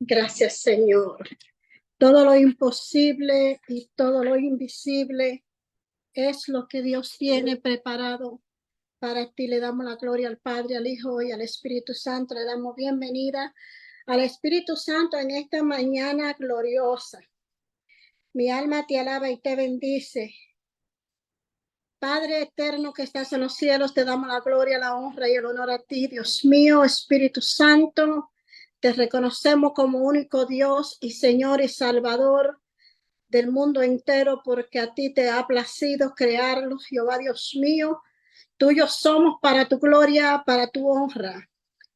Gracias, Señor. Todo lo imposible y todo lo invisible es lo que Dios tiene preparado para ti. Le damos la gloria al Padre, al Hijo y al Espíritu Santo. Le damos bienvenida al Espíritu Santo en esta mañana gloriosa. Mi alma te alaba y te bendice. Padre eterno que estás en los cielos, te damos la gloria, la honra y el honor a ti, Dios mío, Espíritu Santo. Te reconocemos como único Dios y Señor y Salvador del mundo entero, porque a ti te ha placido crearlos, Jehová Dios mío. Tuyos somos para tu gloria, para tu honra.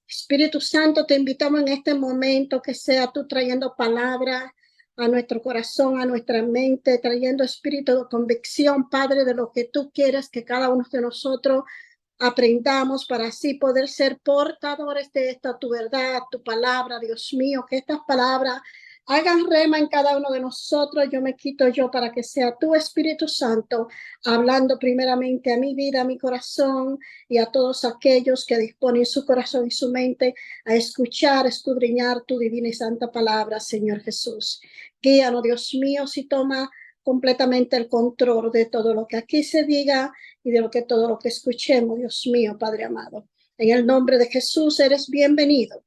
Espíritu Santo, te invitamos en este momento que sea tú trayendo palabra a nuestro corazón, a nuestra mente, trayendo espíritu de convicción, Padre, de lo que tú quieres que cada uno de nosotros aprendamos para así poder ser portadores de esta tu verdad, tu palabra, Dios mío, que estas palabras hagan rema en cada uno de nosotros. Yo me quito yo para que sea tu Espíritu Santo hablando primeramente a mi vida, a mi corazón y a todos aquellos que disponen su corazón y su mente a escuchar, escudriñar tu divina y santa palabra, Señor Jesús. Guíanos, Dios mío, si toma completamente el control de todo lo que aquí se diga y de todo lo que escuchemos, Dios mío, Padre amado. En el nombre de Jesús eres bienvenido.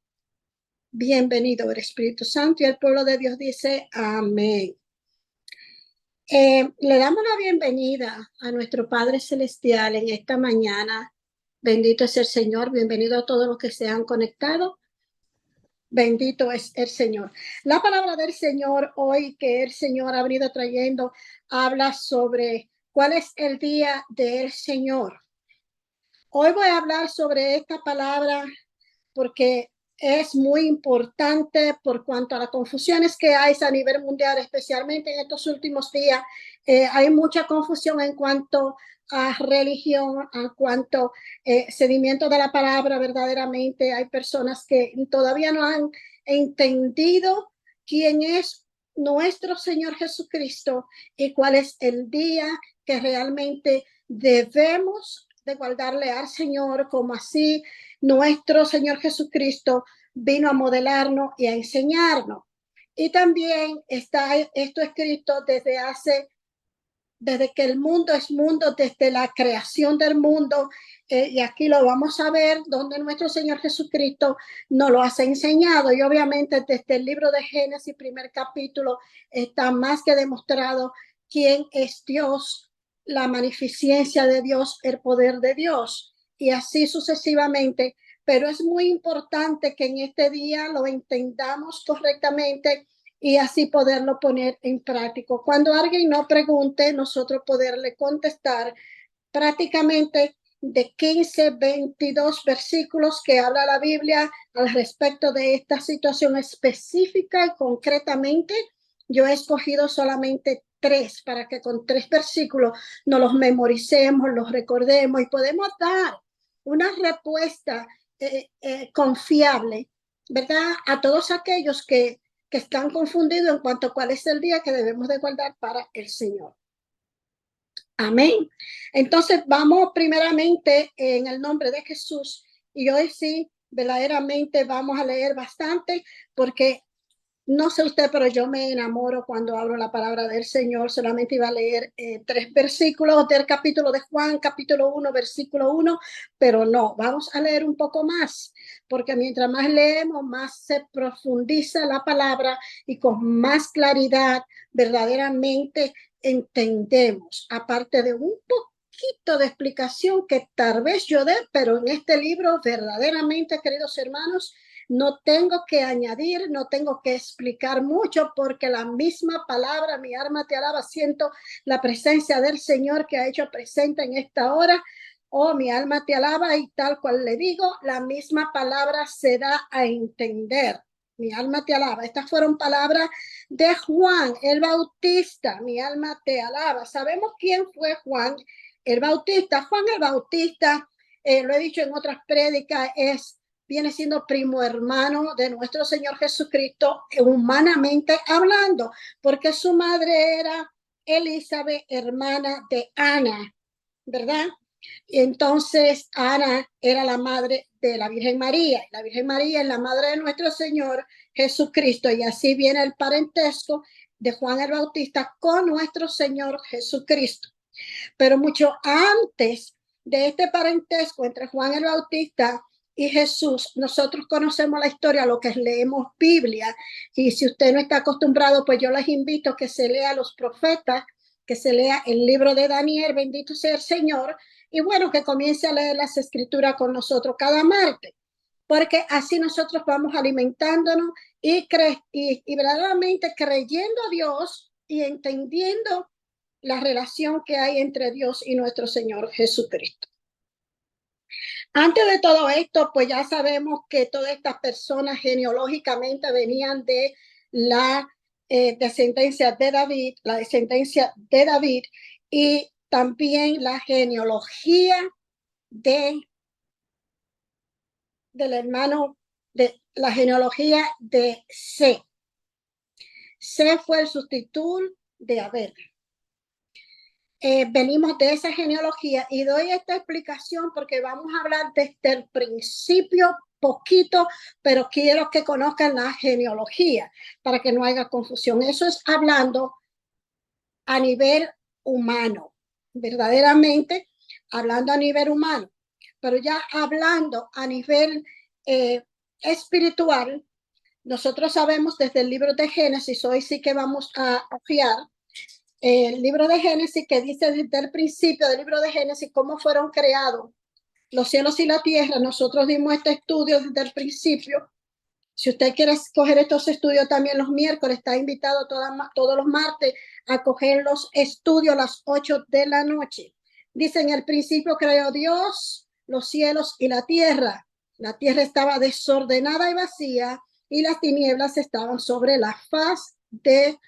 Bienvenido, el Espíritu Santo, y el pueblo de Dios dice amén. Le damos la bienvenida a nuestro Padre Celestial en esta mañana. Bendito es el Señor, bienvenido a todos los que se han conectado. Bendito es el Señor. La palabra del Señor hoy que el Señor ha venido trayendo habla sobre cuál es el día del Señor. Hoy voy a hablar sobre esta palabra porque es muy importante por cuanto a las confusiones que hay a nivel mundial, especialmente en estos últimos días. Hay mucha confusión en cuanto a religión, en cuanto a seguimiento de la palabra. Verdaderamente hay personas que todavía no han entendido quién es nuestro Señor Jesucristo y cuál es el día que realmente debemos de guardarle al Señor, como así nuestro Señor Jesucristo vino a modelarnos y a enseñarnos. Y también está esto escrito desde que el mundo es mundo, desde la creación del mundo, y aquí lo vamos a ver, donde nuestro Señor Jesucristo nos lo ha enseñado. Y obviamente desde el libro de Génesis, primer capítulo, está más que demostrado quién es Dios, la magnificencia de Dios, el poder de Dios, y así sucesivamente. Pero es muy importante que en este día lo entendamos correctamente y así poderlo poner en práctica. Cuando alguien nos pregunte, nosotros poderle contestar prácticamente de 15, 22 versículos que habla la Biblia al respecto de esta situación específica y concretamente. Yo he escogido solamente 3 para que con 3 versículos nos los memoricemos, los recordemos y podemos dar una respuesta confiable, ¿verdad? A todos aquellos que están confundidos en cuanto a cuál es el día que debemos de guardar para el Señor. Amén. Entonces vamos primeramente en el nombre de Jesús y hoy sí, verdaderamente vamos a leer bastante porque no sé usted, pero yo me enamoro cuando hablo la palabra del Señor. Solamente iba a leer 3 versículos del capítulo de Juan, capítulo 1, versículo 1, pero no, vamos a leer un poco más, porque mientras más leemos, más se profundiza la palabra y con más claridad verdaderamente entendemos, aparte de un poquito de explicación que tal vez yo dé, pero en este libro verdaderamente, queridos hermanos, no tengo que añadir, no tengo que explicar mucho porque la misma palabra, mi alma te alaba, siento la presencia del Señor que ha hecho presente en esta hora. Oh, mi alma te alaba y tal cual le digo, la misma palabra se da a entender. Mi alma te alaba. Estas fueron palabras de Juan el Bautista. Mi alma te alaba. Sabemos quién fue Juan el Bautista. Juan el Bautista, lo he dicho en otras prédicas, viene siendo primo hermano de nuestro Señor Jesucristo, humanamente hablando, porque su madre era Elizabeth, hermana de Ana, ¿verdad? Y entonces Ana era la madre de la Virgen María. La Virgen María es la madre de nuestro Señor Jesucristo. Y así viene el parentesco de Juan el Bautista con nuestro Señor Jesucristo. Pero mucho antes de este parentesco entre Juan el Bautista y Jesús, nosotros conocemos la historia, lo que leemos Biblia, y si usted no está acostumbrado, pues yo les invito a que se lea los profetas, que se lea el libro de Daniel, bendito sea el Señor, y bueno, que comience a leer las escrituras con nosotros cada martes, porque así nosotros vamos alimentándonos y verdaderamente creyendo a Dios y entendiendo la relación que hay entre Dios y nuestro Señor Jesucristo. Antes de todo esto, pues ya sabemos que todas estas personas genealógicamente venían de la descendencia de David, y también la genealogía del hermano, de la genealogía de C. C fue el sustituto de Abel. Venimos de esa genealogía y doy esta explicación porque vamos a hablar desde el principio poquito, pero quiero que conozcan la genealogía para que no haya confusión. Eso es hablando a nivel humano, verdaderamente hablando a nivel humano, pero ya hablando a nivel espiritual, nosotros sabemos desde el libro de Génesis, hoy sí que vamos a fiar el libro de Génesis, que dice desde el principio del libro de Génesis cómo fueron creados los cielos y la tierra. Nosotros dimos este estudio desde el principio. Si usted quiere coger estos estudios también los miércoles, está invitado todos los martes a coger los estudios a las 8 de la noche. Dice, en el principio creó Dios los cielos y la tierra. La tierra estaba desordenada y vacía y las tinieblas estaban sobre la faz del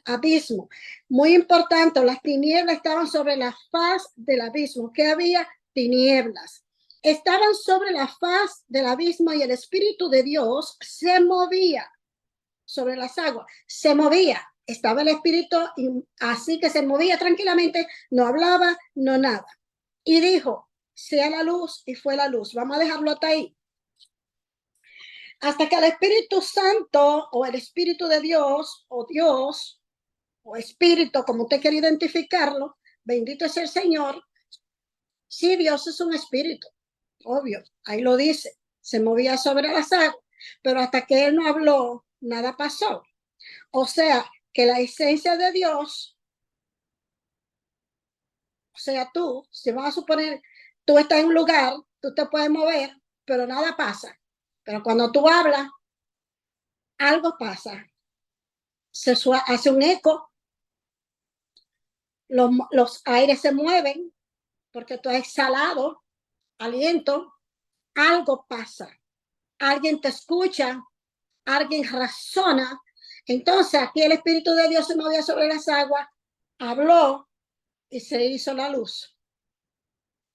abismo. Muy importante, las tinieblas estaban sobre la faz del abismo. ¿Qué había? Tinieblas. Estaban sobre la faz del abismo y el Espíritu de Dios se movía sobre las aguas. Se movía. Estaba el Espíritu y así que se movía tranquilamente, no hablaba, no nada. Y dijo, sea la luz, y fue la luz. Vamos a dejarlo hasta ahí. Hasta que el Espíritu Santo o el Espíritu de Dios o Espíritu, como usted quiere identificarlo, bendito es el Señor. Sí, Dios es un espíritu, obvio, ahí lo dice, se movía sobre las aguas, pero hasta que Él no habló, nada pasó. O sea, que la esencia de Dios, o sea, tú, si vamos a suponer, tú estás en un lugar, tú te puedes mover, pero nada pasa. Pero cuando tú hablas, algo pasa. Se hace un eco, los aires se mueven, porque tú has exhalado aliento, algo pasa. Alguien te escucha, alguien razona. Entonces aquí el Espíritu de Dios se movía sobre las aguas, habló y se hizo la luz.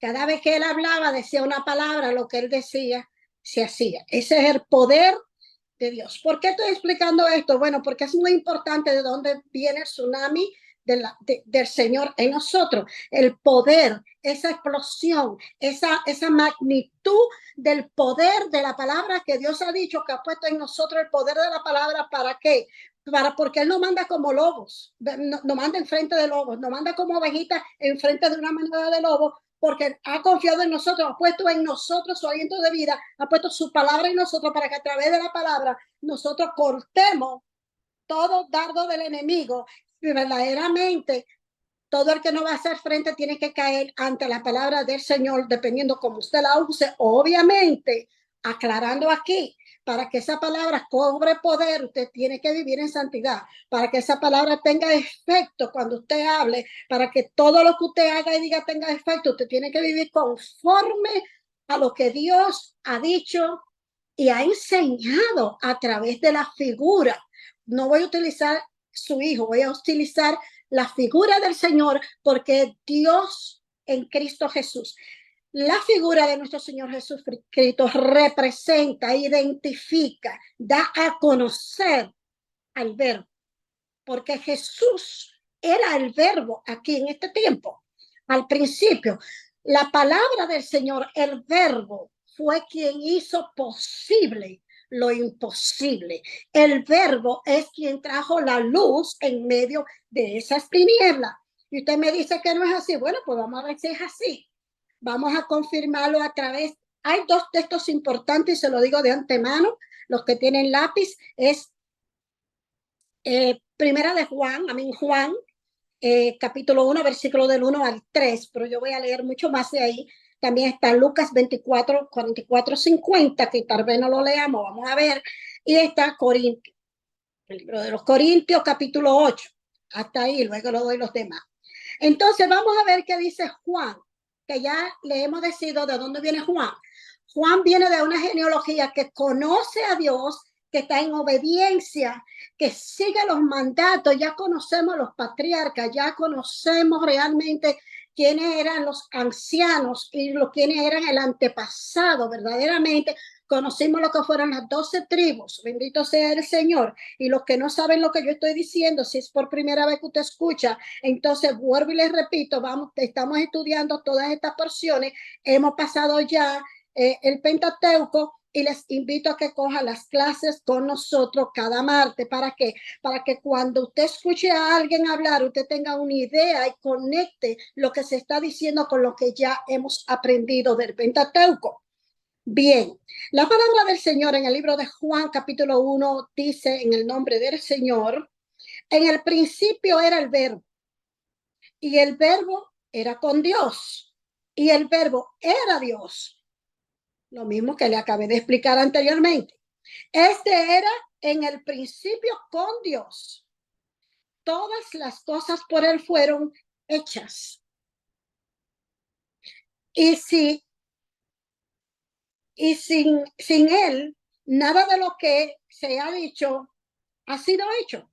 Cada vez que él hablaba, decía una palabra, lo que él decía se hacía. Ese es el poder de Dios. ¿Por qué estoy explicando esto? Bueno, porque es muy importante de dónde viene el tsunami del Señor en nosotros. El poder, esa explosión, esa magnitud del poder de la palabra que Dios ha dicho, que ha puesto en nosotros el poder de la palabra. ¿Para qué? Porque Él no manda como lobos, no manda enfrente de lobos, no manda como ovejitas enfrente de una manada de lobos, porque ha confiado en nosotros, ha puesto en nosotros su aliento de vida, ha puesto su palabra en nosotros para que a través de la palabra nosotros cortemos todo dardo del enemigo y verdaderamente todo el que no va a hacer frente tiene que caer ante la palabra del Señor, dependiendo cómo usted la use, obviamente, aclarando aquí, para que esa palabra cobre poder, usted tiene que vivir en santidad, para que esa palabra tenga efecto cuando usted hable, para que todo lo que usted haga y diga tenga efecto, usted tiene que vivir conforme a lo que Dios ha dicho y ha enseñado a través de la figura. No voy a utilizar su hijo, voy a utilizar la figura del Señor, porque Dios en Cristo Jesús, la figura de nuestro Señor Jesucristo representa, identifica, da a conocer al verbo, porque Jesús era el verbo aquí en este tiempo. Al principio, la palabra del Señor, el verbo, fue quien hizo posible lo imposible. El verbo es quien trajo la luz en medio de esas tinieblas. Y usted me dice que no es así. Bueno, pues vamos a ver si es así. Vamos a confirmarlo a través. Hay dos textos importantes y se lo digo de antemano. Los que tienen lápiz es Primera de Juan, Juan, capítulo 1, versículo del 1 al 3, pero yo voy a leer mucho más de ahí. También está Lucas 24, 44, 50, que tal vez no lo leamos, vamos a ver. Y está Corintios, el libro de los Corintios, capítulo 8. Hasta ahí, luego lo doy los demás. Entonces, vamos a ver qué dice Juan, que ya le hemos decidido de dónde viene Juan. Juan viene de una genealogía que conoce a Dios, que está en obediencia, que sigue los mandatos. Ya conocemos los patriarcas, ya conocemos realmente quiénes eran los ancianos y quiénes eran el antepasado. Verdaderamente conocimos lo que fueron las 12 tribus. Bendito sea el Señor. Y los que no saben lo que yo estoy diciendo, si es por primera vez que usted escucha, entonces vuelvo y les repito, estamos estudiando todas estas porciones. Hemos pasado ya el Pentateuco y les invito a que cojan las clases con nosotros cada martes. ¿Para qué? Para que cuando usted escuche a alguien hablar, usted tenga una idea y conecte lo que se está diciendo con lo que ya hemos aprendido del Pentateuco. Bien, la palabra del Señor en el libro de Juan capítulo 1 dice en el nombre del Señor, en el principio era el verbo y el verbo era con Dios y el verbo era Dios. Lo mismo que le acabé de explicar anteriormente. Este era en el principio con Dios. Todas las cosas por él fueron hechas. Y sin él, nada de lo que se ha dicho ha sido hecho.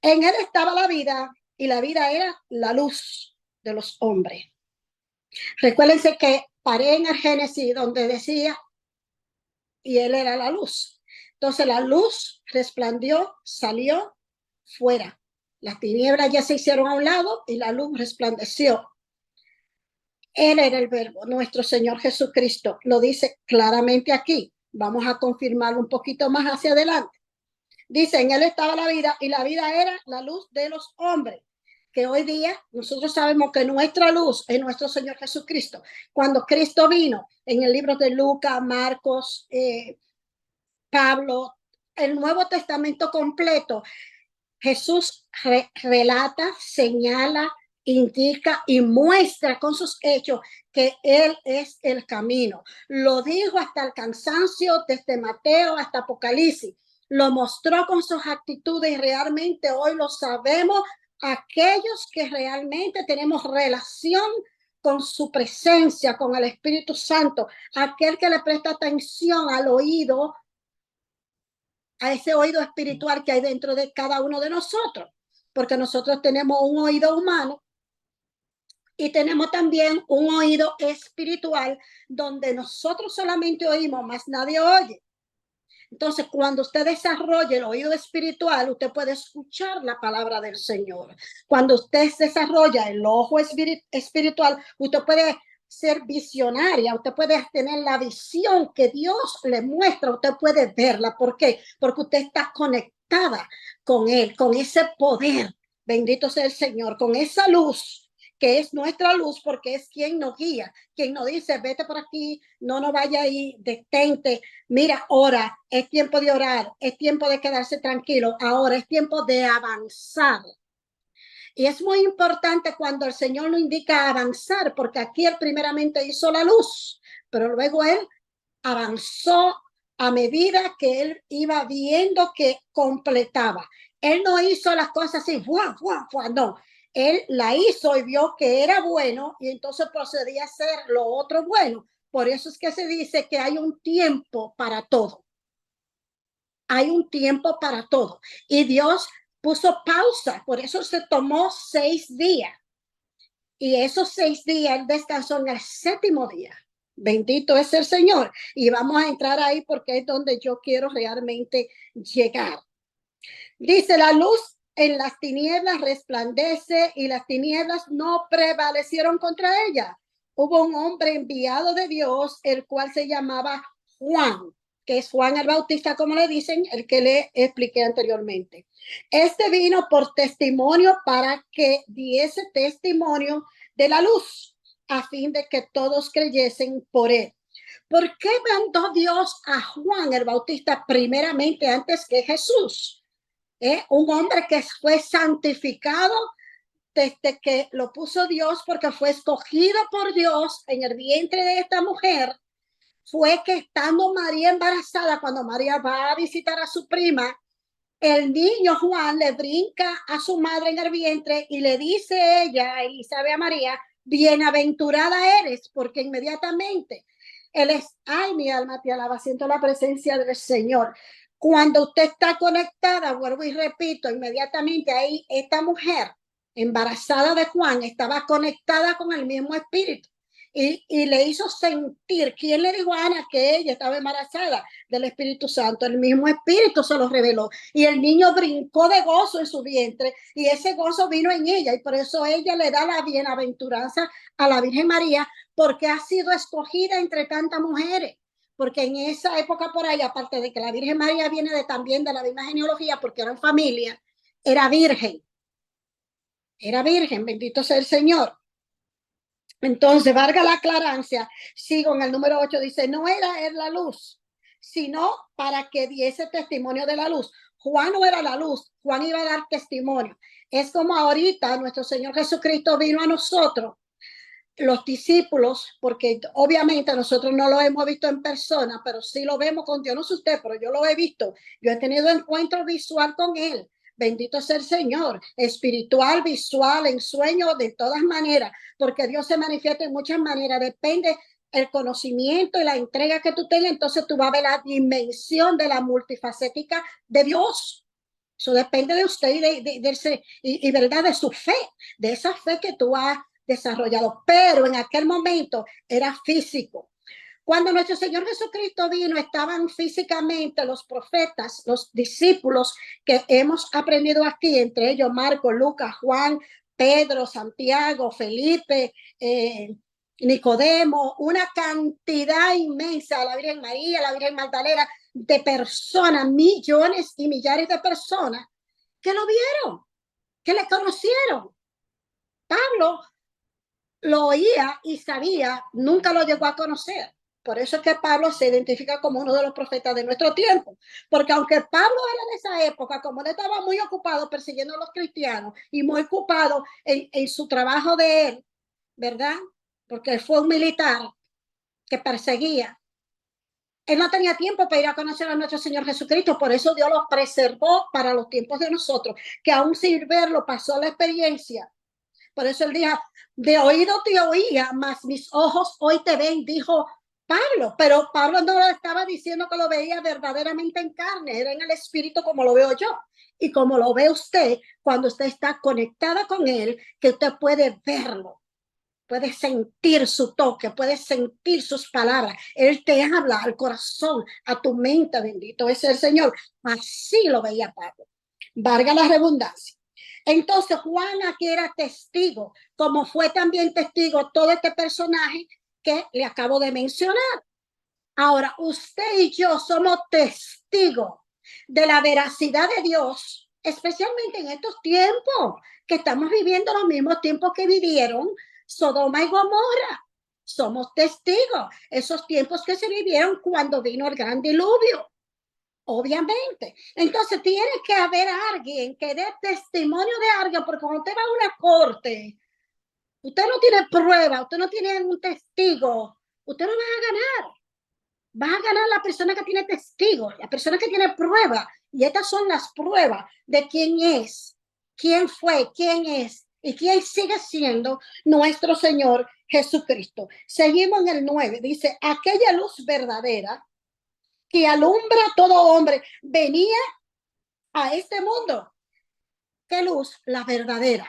En él estaba la vida y la vida era la luz de los hombres. Recuérdense que paré en el Génesis donde decía, y él era la luz. Entonces la luz resplandeció, salió fuera. Las tinieblas ya se hicieron a un lado y la luz resplandeció. Él era el verbo, nuestro Señor Jesucristo. Lo dice claramente aquí. Vamos a confirmarlo un poquito más hacia adelante. Dice, en él estaba la vida y la vida era la luz de los hombres. Que hoy día nosotros sabemos que nuestra luz es nuestro Señor Jesucristo. Cuando Cristo vino en el libro de Lucas, Marcos, Pablo, el Nuevo Testamento completo, Jesús relata, señala, indica y muestra con sus hechos que Él es el camino. Lo dijo hasta el cansancio, desde Mateo hasta Apocalipsis. Lo mostró con sus actitudes y realmente hoy lo sabemos aquellos que realmente tenemos relación con su presencia, con el Espíritu Santo, aquel que le presta atención al oído, a ese oído espiritual que hay dentro de cada uno de nosotros, porque nosotros tenemos un oído humano y tenemos también un oído espiritual donde nosotros solamente oímos, más nadie oye. Entonces, cuando usted desarrolla el oído espiritual, usted puede escuchar la palabra del Señor. Cuando usted desarrolla el ojo espiritual, usted puede ser visionaria, usted puede tener la visión que Dios le muestra, usted puede verla. ¿Por qué? Porque usted está conectada con Él, con ese poder. Bendito sea el Señor, con esa luz que es nuestra luz, porque es quien nos guía, quien nos dice, vete por aquí, no vaya ahí, detente, mira, ora, es tiempo de orar, es tiempo de quedarse tranquilo, ahora es tiempo de avanzar. Y es muy importante cuando el Señor nos indica avanzar, porque aquí Él primeramente hizo la luz, pero luego Él avanzó a medida que Él iba viendo que completaba. Él no hizo las cosas así, ¡fua, fua, fua! No. Él la hizo y vio que era bueno y entonces procedía a hacer lo otro bueno. Por eso es que se dice que hay un tiempo para todo. Hay un tiempo para todo. Y Dios puso pausa, por eso se tomó 6 días. Y esos 6 días Él descansó en el 7º día. Bendito es el Señor. Y vamos a entrar ahí porque es donde yo quiero realmente llegar. Dice, la luz en las tinieblas resplandece y las tinieblas no prevalecieron contra ella. Hubo un hombre enviado de Dios, el cual se llamaba Juan. que es Juan el Bautista, como le dicen, el que le expliqué anteriormente. Este vino por testimonio para que diese testimonio de la luz, a fin de que todos creyesen por él. ¿Por qué mandó Dios a Juan el Bautista primeramente antes que Jesús? Un hombre que fue santificado desde que lo puso Dios, porque fue escogido por Dios en el vientre de esta mujer. Fue que estando María embarazada, cuando María va a visitar a su prima, el niño Juan le brinca a su madre en el vientre y le dice ella, Elizabeth, a María, bienaventurada eres, porque inmediatamente él es, ay, mi alma te alaba, siento la presencia del Señor. Cuando usted está conectada, vuelvo y repito, inmediatamente ahí esta mujer embarazada de Juan estaba conectada con el mismo espíritu. Y le hizo sentir, ¿quién le dijo a Ana que ella estaba embarazada del Espíritu Santo? El mismo Espíritu se lo reveló. Y el niño brincó de gozo en su vientre y ese gozo vino en ella. Y por eso ella le da la bienaventuranza a la Virgen María, porque ha sido escogida entre tantas mujeres. Porque en esa época por ahí, aparte de que la Virgen María viene también de la misma genealogía, porque eran familia, era virgen. Era virgen, bendito sea el Señor. Entonces, valga la aclarancia, sigo en el número 8, dice, no era él la luz, sino para que diese testimonio de la luz. Juan no era la luz, Juan iba a dar testimonio. Es como ahorita nuestro Señor Jesucristo vino a nosotros, los discípulos, porque obviamente nosotros no lo hemos visto en persona, pero sí lo vemos con Dios, no sé usted, pero yo lo he visto. Yo he tenido encuentro visual con él. Bendito sea el Señor, espiritual, visual, en sueño, de todas maneras, porque Dios se manifiesta en muchas maneras, depende el conocimiento y la entrega que tú tengas, entonces tú vas a ver la dimensión de la multifacética de Dios. Eso depende de usted y verdad, de su fe, de esa fe que tú has desarrollado, pero en aquel momento era físico. Cuando nuestro Señor Jesucristo vino, estaban físicamente los profetas, los discípulos que hemos aprendido aquí, entre ellos Marcos, Lucas, Juan, Pedro, Santiago, Felipe, Nicodemo, una cantidad inmensa, la Virgen María, la Virgen Magdalena, de personas, millones y millares de personas que lo vieron, que le conocieron. Pablo lo oía y sabía, nunca lo llegó a conocer. Por eso es que Pablo se identifica como uno de los profetas de nuestro tiempo. Porque aunque Pablo era de esa época, como él estaba muy ocupado persiguiendo a los cristianos y muy ocupado en su trabajo de él, ¿verdad? Porque él fue un militar que perseguía. Él no tenía tiempo para ir a conocer a nuestro Señor Jesucristo, por eso Dios lo preservó para los tiempos de nosotros, que aún sin verlo pasó la experiencia. Por eso él dijo, de oído te oía, mas mis ojos hoy te ven, dijo Pablo. Pero Pablo no lo estaba diciendo que lo veía verdaderamente en carne, era en el espíritu como lo veo yo. Y como lo ve usted, cuando usted está conectada con él, que usted puede verlo, puede sentir su toque, puede sentir sus palabras. Él te habla al corazón, a tu mente, bendito es el Señor. Así lo veía Pablo. Valga la redundancia. Entonces Juan aquí era testigo, como fue también testigo todo este personaje que le acabo de mencionar. Ahora, usted y yo somos testigos de la veracidad de Dios, especialmente en estos tiempos que estamos viviendo, los mismos tiempos que vivieron Sodoma y Gomorra. Somos testigos, esos tiempos que se vivieron cuando vino el gran diluvio. Obviamente. Entonces tiene que haber alguien que dé testimonio de alguien, porque cuando usted va a una corte, usted no tiene prueba, usted no tiene un testigo, usted no va a ganar. Va a ganar la persona que tiene testigos, la persona que tiene prueba. Y estas son las pruebas de quién es, quién fue, quién es y quién sigue siendo nuestro Señor Jesucristo. Seguimos en el 9. Dice, aquella luz verdadera que alumbra a todo hombre venía a este mundo. ¿Qué luz? La verdadera.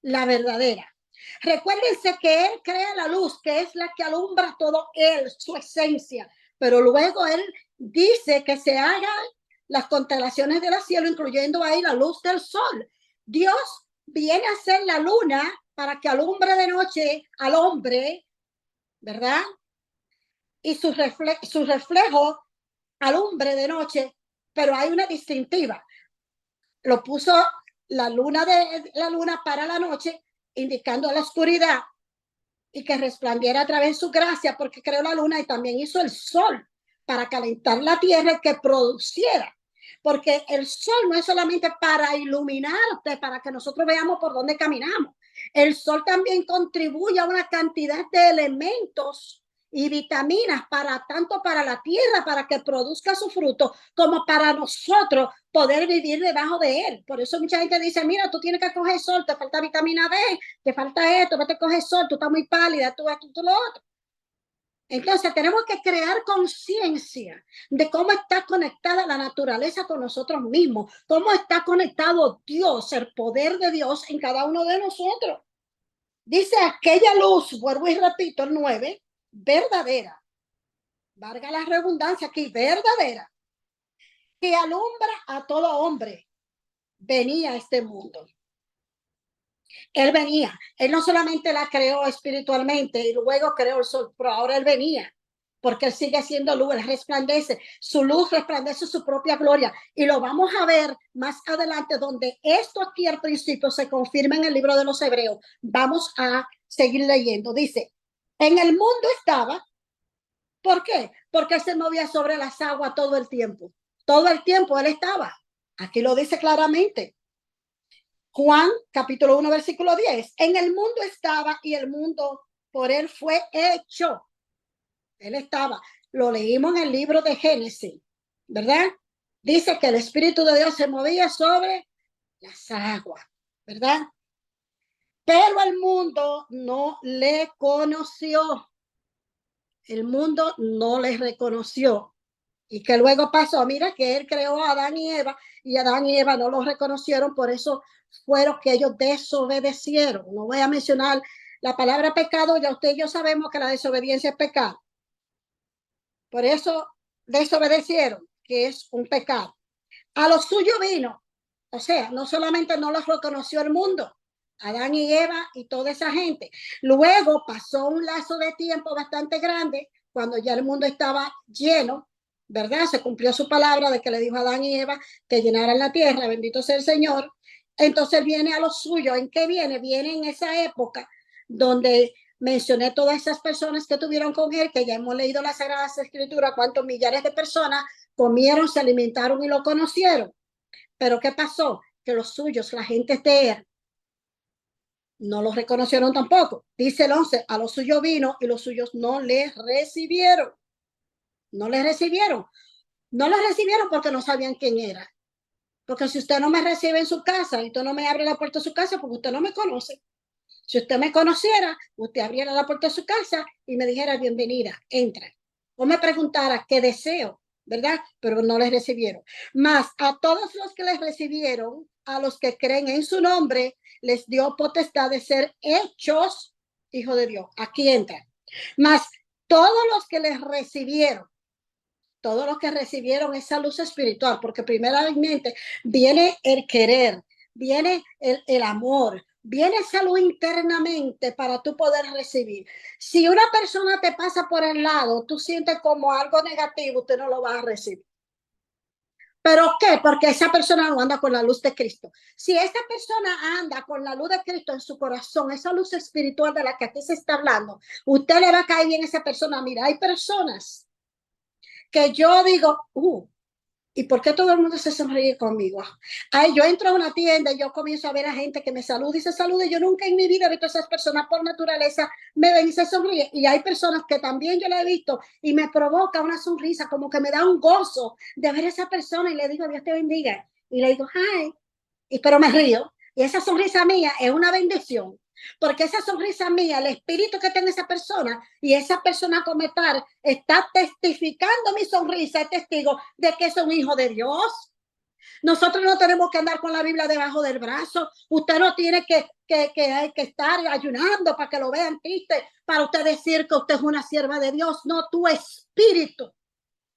La verdadera. Recuérdense que Él crea la luz, que es la que alumbra todo Él, su esencia. Pero luego Él dice que se hagan las constelaciones del cielo, incluyendo ahí la luz del sol. Dios viene a ser la luna para que alumbre de noche al hombre, ¿verdad? y su reflejo alumbre de noche, pero hay una distintiva. Lo puso la luna para la noche, indicando la oscuridad, y que resplandiera a través de su gracia, porque creó la luna y también hizo el sol para calentar la tierra y que produciera. Porque el sol no es solamente para iluminarte, para que nosotros veamos por dónde caminamos. El sol también contribuye a una cantidad de elementos y vitaminas para tanto para la tierra, para que produzca su fruto, como para nosotros poder vivir debajo de él. Por eso mucha gente dice, mira, tú tienes que coger sol, te falta vitamina D, te falta esto, vete a coger sol, tú estás muy pálida, tú esto, tú lo otro. Entonces tenemos que crear conciencia de cómo está conectada la naturaleza con nosotros mismos, cómo está conectado Dios, el poder de Dios en cada uno de nosotros. Dice aquella luz, vuelvo y repito, el 9, verdadera, valga la redundancia aquí, verdadera, que alumbra a todo hombre, venía a este mundo. Él venía, él no solamente la creó espiritualmente y luego creó el sol, pero ahora él venía, porque él sigue siendo luz, él resplandece, su luz resplandece su propia gloria, y lo vamos a ver más adelante, donde esto aquí al principio se confirma en el libro de los Hebreos. Vamos a seguir leyendo. Dice, en el mundo estaba. ¿Por qué? Porque él se movía sobre las aguas todo el tiempo. Todo el tiempo él estaba. Aquí lo dice claramente. Juan, capítulo 1, versículo 10. En el mundo estaba y el mundo por él fue hecho. Él estaba. Lo leímos en el libro de Génesis, ¿verdad? Dice que el Espíritu de Dios se movía sobre las aguas, ¿verdad? Pero el mundo no le conoció. El mundo no le reconoció. Y que luego pasó, mira que él creó a Adán y Eva, y Adán y Eva no lo reconocieron, por eso fueron que ellos desobedecieron. No voy a mencionar la palabra pecado, ya usted y yo sabemos que la desobediencia es pecado. Por eso desobedecieron, que es un pecado. A lo suyo vino, o sea, no solamente no los reconoció el mundo, Adán y Eva y toda esa gente. Luego pasó un lazo de tiempo bastante grande, cuando ya el mundo estaba lleno, ¿verdad? Se cumplió su palabra de que le dijo a Adán y Eva que llenaran la tierra, bendito sea el Señor. Entonces viene a lo suyo. ¿En qué viene? Viene en esa época donde mencioné todas esas personas que tuvieron con él, que ya hemos leído las Sagradas Escrituras, cuántos millares de personas comieron, se alimentaron y lo conocieron. Pero ¿qué pasó? Que los suyos, la gente de él, no los reconocieron tampoco. Dice el 11, a los suyos vino y los suyos no les recibieron. No les recibieron. No les recibieron porque no sabían quién era. Porque si usted no me recibe en su casa y usted no me abre la puerta de su casa, porque usted no me conoce. Si usted me conociera, usted abriera la puerta de su casa y me dijera bienvenida, entra. O me preguntara qué deseo, ¿verdad? Pero no les recibieron. Más a todos los que les recibieron, a los que creen en su nombre, les dio potestad de ser hechos hijos de Dios. Aquí entra. Más todos los que les recibieron, todos los que recibieron esa luz espiritual, porque primeramente viene el querer, viene el amor, viene esa luz internamente para tú poder recibir. Si una persona te pasa por el lado, tú sientes como algo negativo, usted no lo va a recibir. ¿Pero qué? Porque esa persona no anda con la luz de Cristo. Si esa persona anda con la luz de Cristo en su corazón, esa luz espiritual de la que aquí se está hablando, usted le va a caer bien a esa persona. Mira, hay personas que yo digo, ¿y por qué todo el mundo se sonríe conmigo? Ay, yo entro a una tienda y yo comienzo a ver a gente que me saluda y se saluda. Yo nunca en mi vida he visto a esas personas por naturaleza, me ven y se sonríen. Y hay personas que también yo la he visto y me provoca una sonrisa, como que me da un gozo de ver a esa persona y le digo, Dios te bendiga. Y le digo, hi, pero me río. Y esa sonrisa mía es una bendición, porque esa sonrisa mía, el espíritu que tiene esa persona y esa persona como tal, está testificando mi sonrisa, es testigo de que es un hijo de Dios. Nosotros no tenemos que andar con la Biblia debajo del brazo. Usted no tiene que estar ayunando para que lo vean triste, para usted decir que usted es una sierva de Dios. No, tu espíritu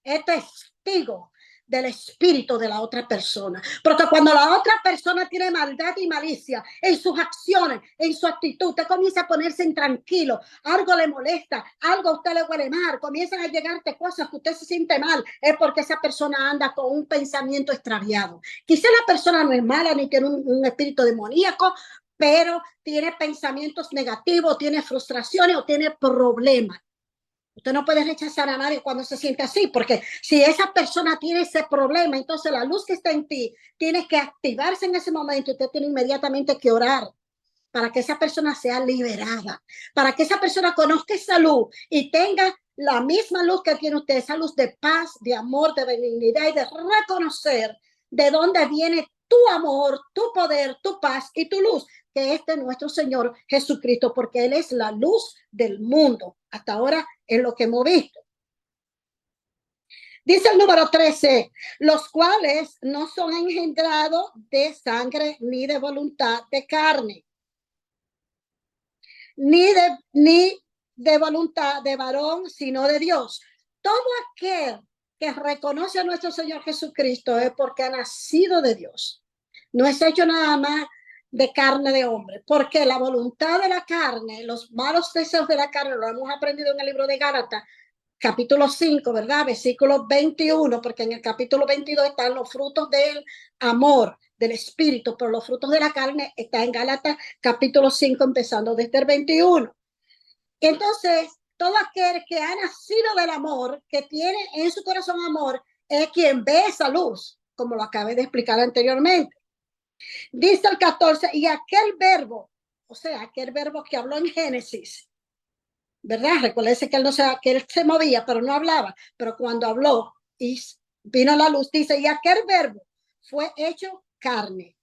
es testigo del espíritu de la otra persona. Porque cuando la otra persona tiene maldad y malicia en sus acciones, en su actitud, usted comienza a ponerse intranquilo, algo le molesta, algo a usted le huele mal, comienzan a llegarte cosas que usted se siente mal, es porque esa persona anda con un pensamiento extraviado. Quizá la persona no es mala ni tiene un espíritu demoníaco, pero tiene pensamientos negativos, tiene frustraciones o tiene problemas. Usted no puede rechazar a nadie cuando se siente así, porque si esa persona tiene ese problema, entonces la luz que está en ti tiene que activarse en ese momento y usted tiene inmediatamente que orar para que esa persona sea liberada, para que esa persona conozca esa luz y tenga la misma luz que tiene usted, esa luz de paz, de amor, de benignidad y de reconocer de dónde viene tu amor, tu poder, tu paz y tu luz, que es de nuestro Señor Jesucristo, porque Él es la luz del mundo. Hasta ahora es lo que hemos visto. Dice el número 13, los cuales no son engendrados de sangre ni de voluntad de carne, ni de voluntad de varón, sino de Dios. Todo aquel que reconoce a nuestro Señor Jesucristo es porque ha nacido de Dios. No es hecho nada más de carne de hombre, porque la voluntad de la carne, los malos deseos de la carne, lo hemos aprendido en el libro de Gálatas, capítulo 5, ¿verdad? Versículo 21, porque en el capítulo 22 están los frutos del amor, del espíritu, pero los frutos de la carne está en Gálatas capítulo 5, empezando desde el 21. Entonces, todo aquel que ha nacido del amor, que tiene en su corazón amor, es quien ve esa luz, como lo acabé de explicar anteriormente. Dice el 14, y aquel verbo, o sea, aquel verbo que habló en Génesis, ¿verdad? Recuérdese que que él se movía, pero no hablaba. Pero cuando habló y vino la luz, dice, y aquel verbo fue hecho carne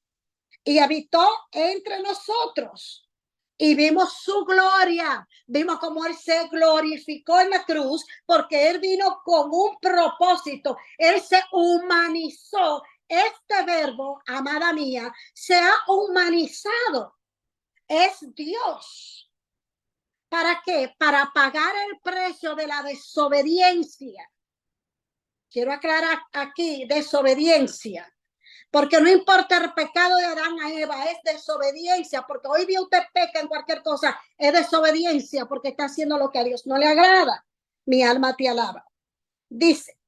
y habitó entre nosotros. Y vimos su gloria, vimos cómo Él se glorificó en la cruz, porque Él vino con un propósito, Él se humanizó. Este verbo, amada mía, se ha humanizado, es Dios. ¿Para qué? Para pagar el precio de la desobediencia. Quiero aclarar aquí, desobediencia. Porque no importa el pecado de Adán a Eva, es desobediencia. Porque hoy día usted peca en cualquier cosa, es desobediencia porque está haciendo lo que a Dios no le agrada. Mi alma te alaba. Dice,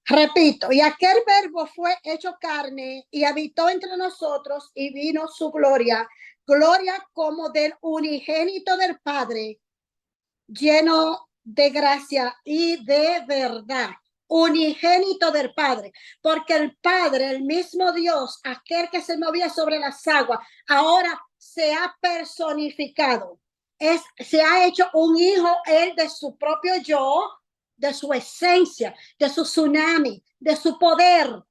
repito, y aquel verbo fue hecho carne y habitó entre nosotros y vino su gloria, gloria como del unigénito del Padre, lleno de gracia y de verdad, unigénito del Padre, porque el Padre, el mismo Dios, aquel que se movía sobre las aguas, ahora se ha personificado, se ha hecho un hijo, él de su propio yo, de su esencia, de su tsunami, de su poder.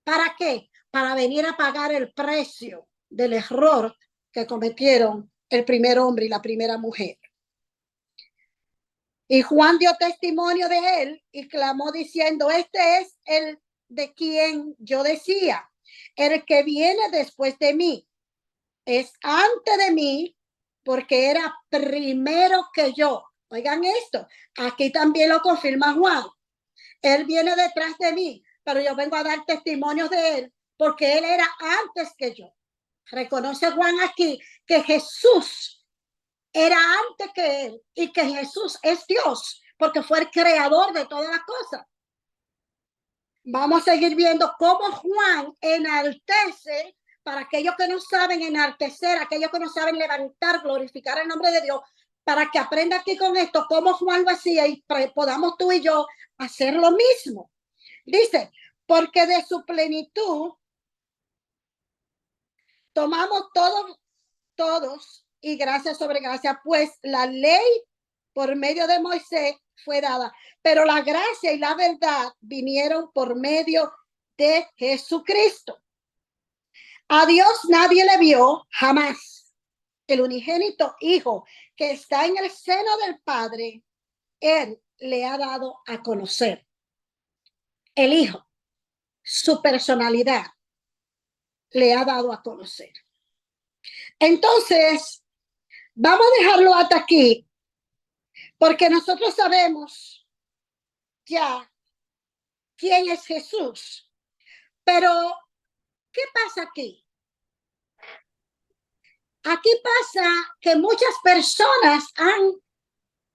¿Para qué? Para venir a pagar el precio del error que cometieron el primer hombre y la primera mujer. Y Juan dio testimonio de él y clamó diciendo, este es el de quien yo decía, el que viene después de mí, es antes de mí, porque era primero que yo. Oigan esto, aquí también lo confirma Juan. Él viene detrás de mí, pero yo vengo a dar testimonios de él, porque él era antes que yo. Reconoce Juan aquí que Jesús era antes que él y que Jesús es Dios, porque fue el creador de todas las cosas. Vamos a seguir viendo cómo Juan enaltece, para aquellos que no saben enaltecer, aquellos que no saben levantar, glorificar el nombre de Dios, para que aprenda aquí con esto cómo Juan lo hacía y podamos tú y yo hacer lo mismo. Dice, porque de su plenitud tomamos todos y gracia sobre gracia, pues la ley por medio de Moisés fue dada, pero la gracia y la verdad vinieron por medio de Jesucristo. A Dios nadie le vio jamás. El unigénito Hijo que está en el seno del Padre, Él le ha dado a conocer. El Hijo, su personalidad, le ha dado a conocer. Entonces, vamos a dejarlo hasta aquí, porque nosotros sabemos ya quién es Jesús. Pero, ¿qué pasa aquí? Aquí pasa que muchas personas han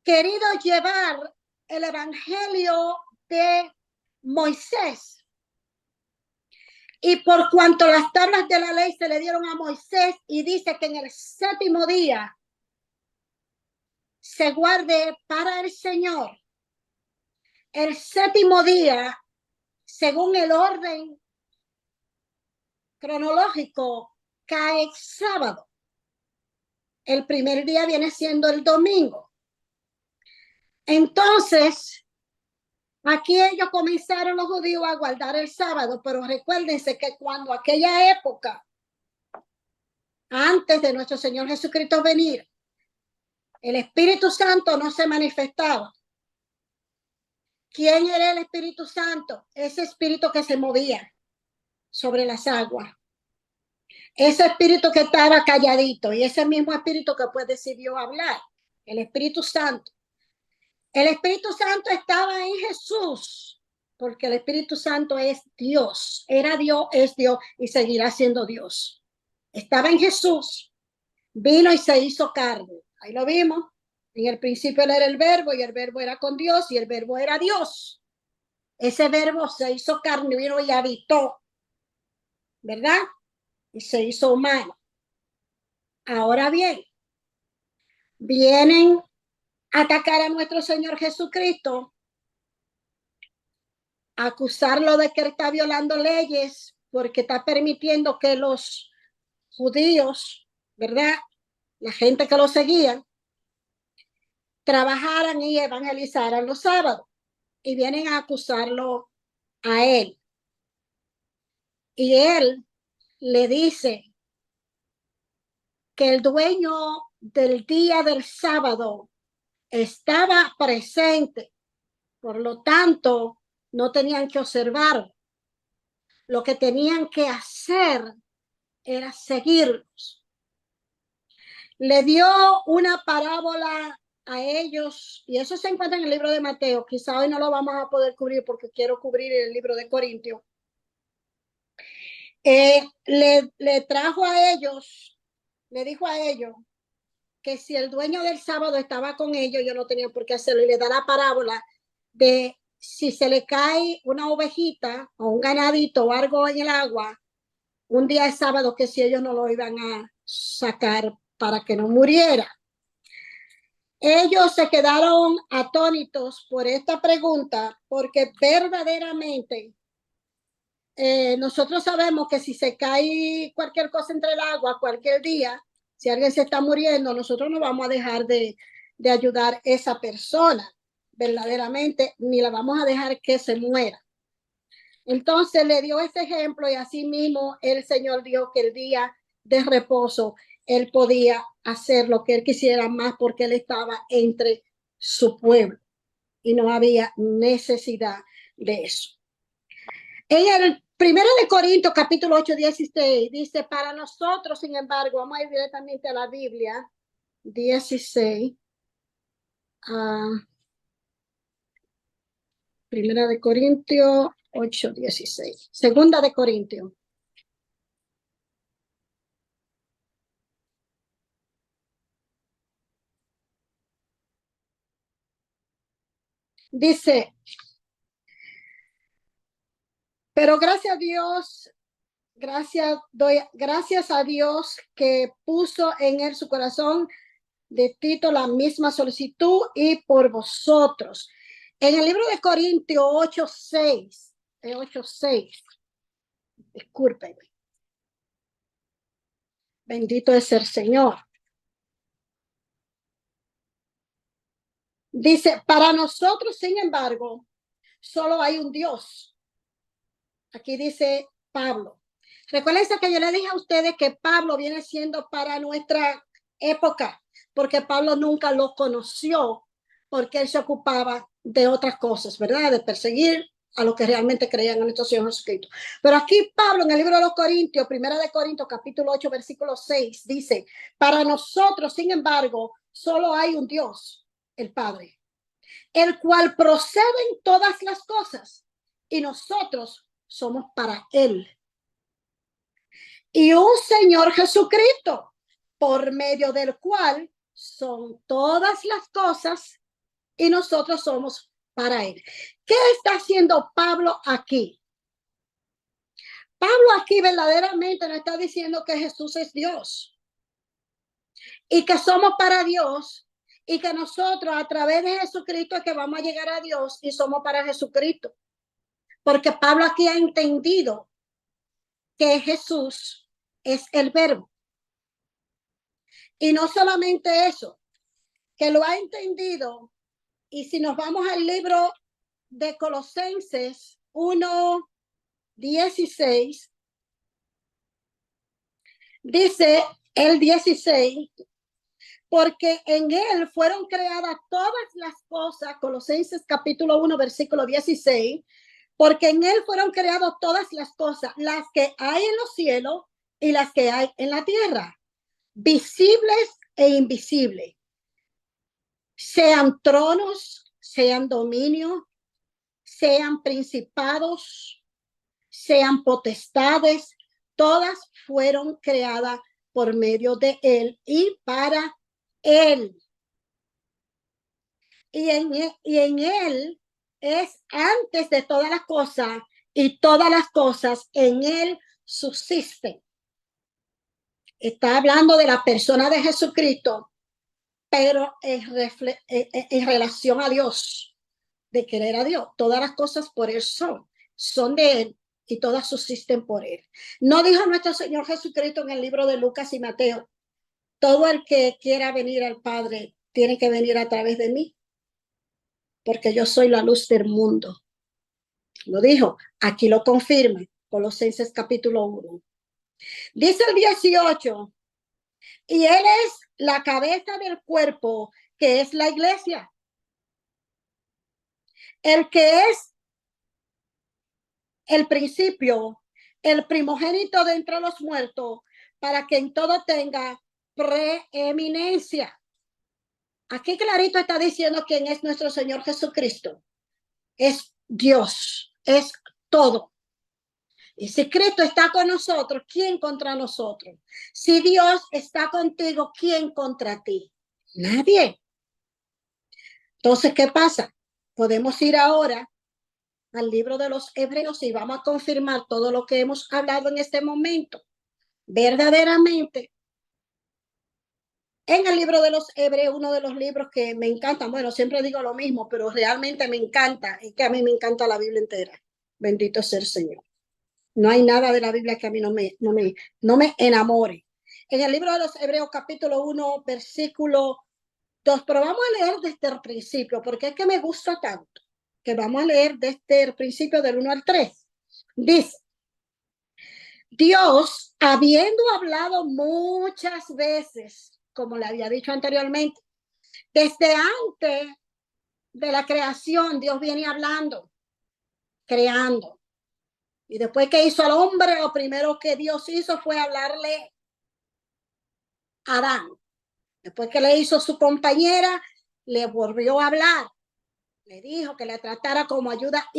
querido llevar el evangelio de Moisés. Y por cuanto las tablas de la ley se le dieron a Moisés, y dice que en el séptimo día se guarde para el Señor. El séptimo día, según el orden cronológico, cae sábado. El primer día viene siendo el domingo. Entonces, aquí ellos comenzaron los judíos a guardar el sábado, pero recuérdense que cuando aquella época, antes de nuestro Señor Jesucristo venir, el Espíritu Santo no se manifestaba. ¿Quién era el Espíritu Santo? Ese espíritu que se movía sobre las aguas. Ese espíritu que estaba calladito y ese mismo espíritu que pues decidió hablar, el Espíritu Santo. El Espíritu Santo estaba en Jesús, porque el Espíritu Santo es Dios, era Dios, es Dios y seguirá siendo Dios. Estaba en Jesús, vino y se hizo carne. Ahí lo vimos. En el principio él era el verbo y el verbo era con Dios y el verbo era Dios. Ese verbo se hizo carne, vino y habitó, ¿verdad? Y se hizo humano. Ahora bien, vienen a atacar a nuestro Señor Jesucristo, a acusarlo de que él está violando leyes porque está permitiendo que los judíos, ¿verdad? La gente que lo seguían, trabajaran y evangelizaran los sábados. Y vienen a acusarlo a él. Y él le dice que el dueño del día del sábado estaba presente, por lo tanto, no tenían que observar. Lo que tenían que hacer era seguirlos. Le dio una parábola a ellos, y eso se encuentra en el libro de Mateo. Quizá hoy no lo vamos a poder cubrir porque quiero cubrir el libro de Corintios. Le trajo a ellos, le dijo a ellos que si el dueño del sábado estaba con ellos, yo no tenía por qué hacerlo, y le da la parábola de si se le cae una ovejita o un ganadito o algo en el agua, un día de sábado, que si ellos no lo iban a sacar para que no muriera. Ellos se quedaron atónitos por esta pregunta, porque verdaderamente nosotros sabemos que si se cae cualquier cosa entre el agua, cualquier día, si alguien se está muriendo, nosotros no vamos a dejar de ayudar a esa persona, verdaderamente, ni la vamos a dejar que se muera. Entonces le dio ese ejemplo y así mismo el Señor dijo que el día de reposo él podía hacer lo que él quisiera más porque él estaba entre su pueblo y no había necesidad de eso. En el 1 Corintios capítulo 8, 16 dice, para nosotros, sin embargo, vamos a ir directamente a la Biblia, 16, 1 Corintios 8, 16, segunda de Corintios. Dice, pero gracias a Dios, gracias a Dios que puso en él su corazón de Tito la misma solicitud y por vosotros. En el libro de Corintios 8:6, 8:6, discúlpenme. Bendito es el Señor. Dice, para nosotros, sin embargo, solo hay un Dios. Aquí dice Pablo. Recuerden que yo le dije a ustedes que Pablo viene siendo para nuestra época, porque Pablo nunca lo conoció, porque él se ocupaba de otras cosas, ¿verdad? De perseguir a los que realmente creían en nuestro Señor Jesucristo. Pero aquí Pablo, en el libro de los Corintios, 1 Corintios, capítulo 8, versículo 6, dice, para nosotros, sin embargo, solo hay un Dios, el Padre, el cual procede en todas las cosas y nosotros somos para Él. Y un Señor Jesucristo, por medio del cual son todas las cosas y nosotros somos para Él. ¿Qué está haciendo Pablo aquí? Pablo aquí verdaderamente nos está diciendo que Jesús es Dios y que somos para Dios y que nosotros a través de Jesucristo es que vamos a llegar a Dios y somos para Jesucristo. Porque Pablo aquí ha entendido que Jesús es el verbo. Y no solamente eso, que lo ha entendido. Y si nos vamos al libro de Colosenses 1:16, dice el 16, porque en él fueron creadas todas las cosas, Colosenses capítulo 1, versículo 16, porque en él fueron creadas todas las cosas, las que hay en los cielos y las que hay en la tierra, visibles e invisibles, sean tronos, sean dominios, sean principados, sean potestades, todas fueron creadas por medio de él y para él. Y en él es antes de todas las cosas y todas las cosas en él subsisten. Está hablando de la persona de Jesucristo, pero en relación a Dios, de querer a Dios. Todas las cosas por él son de él y todas subsisten por él. No dijo nuestro Señor Jesucristo en el libro de Lucas y Mateo, todo el que quiera venir al Padre tiene que venir a través de mí, porque yo soy la luz del mundo. Lo dijo, aquí lo confirma, Colosenses capítulo 1. Dice el 18, y él es la cabeza del cuerpo, que es la iglesia. El que es el principio, el primogénito de entre los muertos, para que en todo tenga preeminencia. Aquí clarito está diciendo quién es nuestro Señor Jesucristo. Es Dios, es todo. Y si Cristo está con nosotros, ¿quién contra nosotros? Si Dios está contigo, ¿quién contra ti? Nadie. Entonces, ¿qué pasa? Podemos ir ahora al libro de los Hebreos y vamos a confirmar todo lo que hemos hablado en este momento. Verdaderamente, en el libro de los Hebreos, uno de los libros que me encanta, bueno, siempre digo lo mismo, pero realmente me encanta, es que a mí me encanta la Biblia entera. Bendito sea el Señor. No hay nada de la Biblia que a mí no me enamore. En el libro de los Hebreos, capítulo 1, versículo 2, pero vamos a leer desde el principio, porque es que me gusta tanto, que vamos a leer desde el principio del 1 al 3. Dice, Dios, habiendo hablado muchas veces, como le había dicho anteriormente, desde antes de la creación, Dios viene hablando, creando. Y después que hizo al hombre, lo primero que Dios hizo fue hablarle a Adán. Después que le hizo su compañera, le volvió a hablar. Le dijo que la tratara como ayuda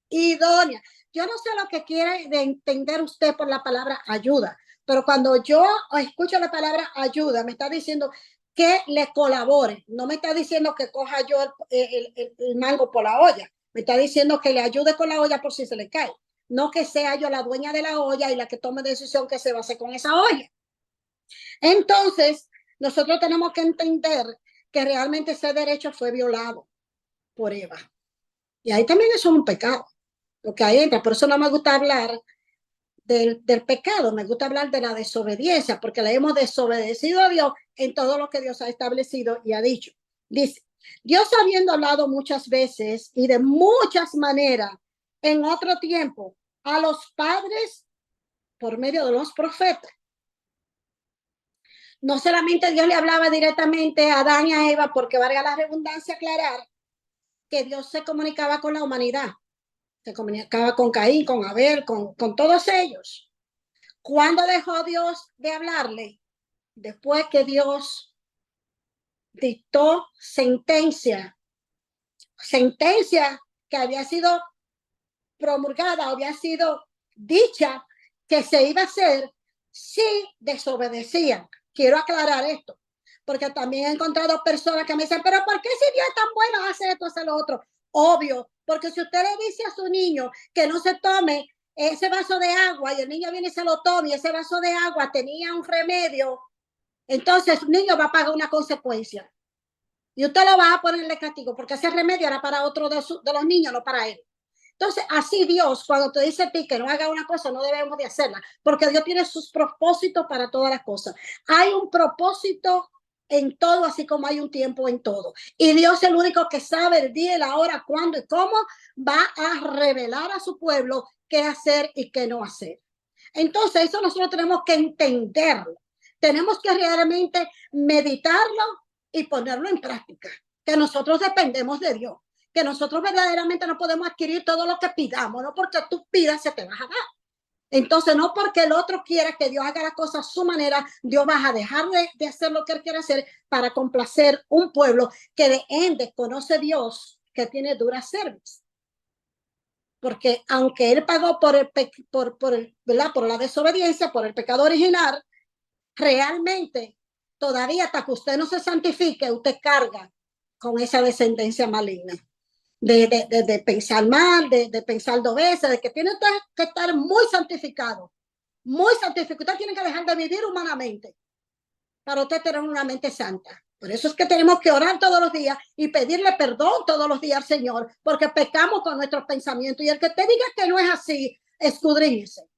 idónea. Yo no sé lo que quiere de entender usted por la palabra ayuda, pero cuando yo escucho la palabra ayuda, me está diciendo que le colabore. No me está diciendo que coja yo el mango por la olla. Me está diciendo que le ayude con la olla por si se le cae. No que sea yo la dueña de la olla y la que tome decisión que se va a hacer con esa olla. Entonces, nosotros tenemos que entender que realmente ese derecho fue violado por Eva. Y ahí también eso es un pecado, lo que ahí entra. Por eso no me gusta hablar del pecado, me gusta hablar de la desobediencia, porque le hemos desobedecido a Dios en todo lo que Dios ha establecido y ha dicho. Dice, Dios habiendo hablado muchas veces y de muchas maneras en otro tiempo a los padres por medio de los profetas. No solamente Dios le hablaba directamente a Adán y a Eva, porque valga la redundancia aclarar que Dios se comunicaba con la humanidad, se comunicaba con Caín, con Abel, con todos ellos. ¿Cuándo dejó Dios de hablarle? Después que Dios dictó sentencia que había sido promulgada, había sido dicha que se iba a hacer si desobedecían. Quiero aclarar esto, porque también he encontrado personas que me dicen, pero ¿por qué si Dios es tan bueno hace esto, hace lo otro? Obvio, porque si usted le dice a su niño que no se tome ese vaso de agua y el niño viene y se lo toma y ese vaso de agua tenía un remedio, entonces el niño va a pagar una consecuencia. Y usted lo va a ponerle castigo porque ese remedio era para otro de los niños, no para él. Entonces, así Dios, cuando te dice a ti que no haga una cosa, no debemos de hacerla, porque Dios tiene sus propósitos para todas las cosas. Hay un propósito en todo, así como hay un tiempo en todo. Y Dios es el único que sabe el día, la hora, cuándo y cómo va a revelar a su pueblo qué hacer y qué no hacer. Entonces, eso nosotros tenemos que entenderlo. Tenemos que realmente meditarlo y ponerlo en práctica, que nosotros dependemos de Dios, que nosotros verdaderamente no podemos adquirir todo lo que pidamos, no porque tú pidas se te va a dar. Entonces, no porque el otro quiera que Dios haga las cosas a su manera, Dios va a dejar de hacer lo que Él quiere hacer para complacer un pueblo que de ende conoce Dios, que tiene dura cerviz. Porque aunque Él pagó por la desobediencia, por el pecado original, realmente todavía hasta que usted no se santifique, usted carga con esa descendencia maligna. De pensar mal, de pensar dos veces, de que tiene que estar muy santificado, muy santificado. Usted tiene que dejar de vivir humanamente para usted tener una mente santa. Por eso es que tenemos que orar todos los días y pedirle perdón todos los días al Señor, porque pecamos con nuestros pensamientos. Y el que te diga que no es así, escudriñese.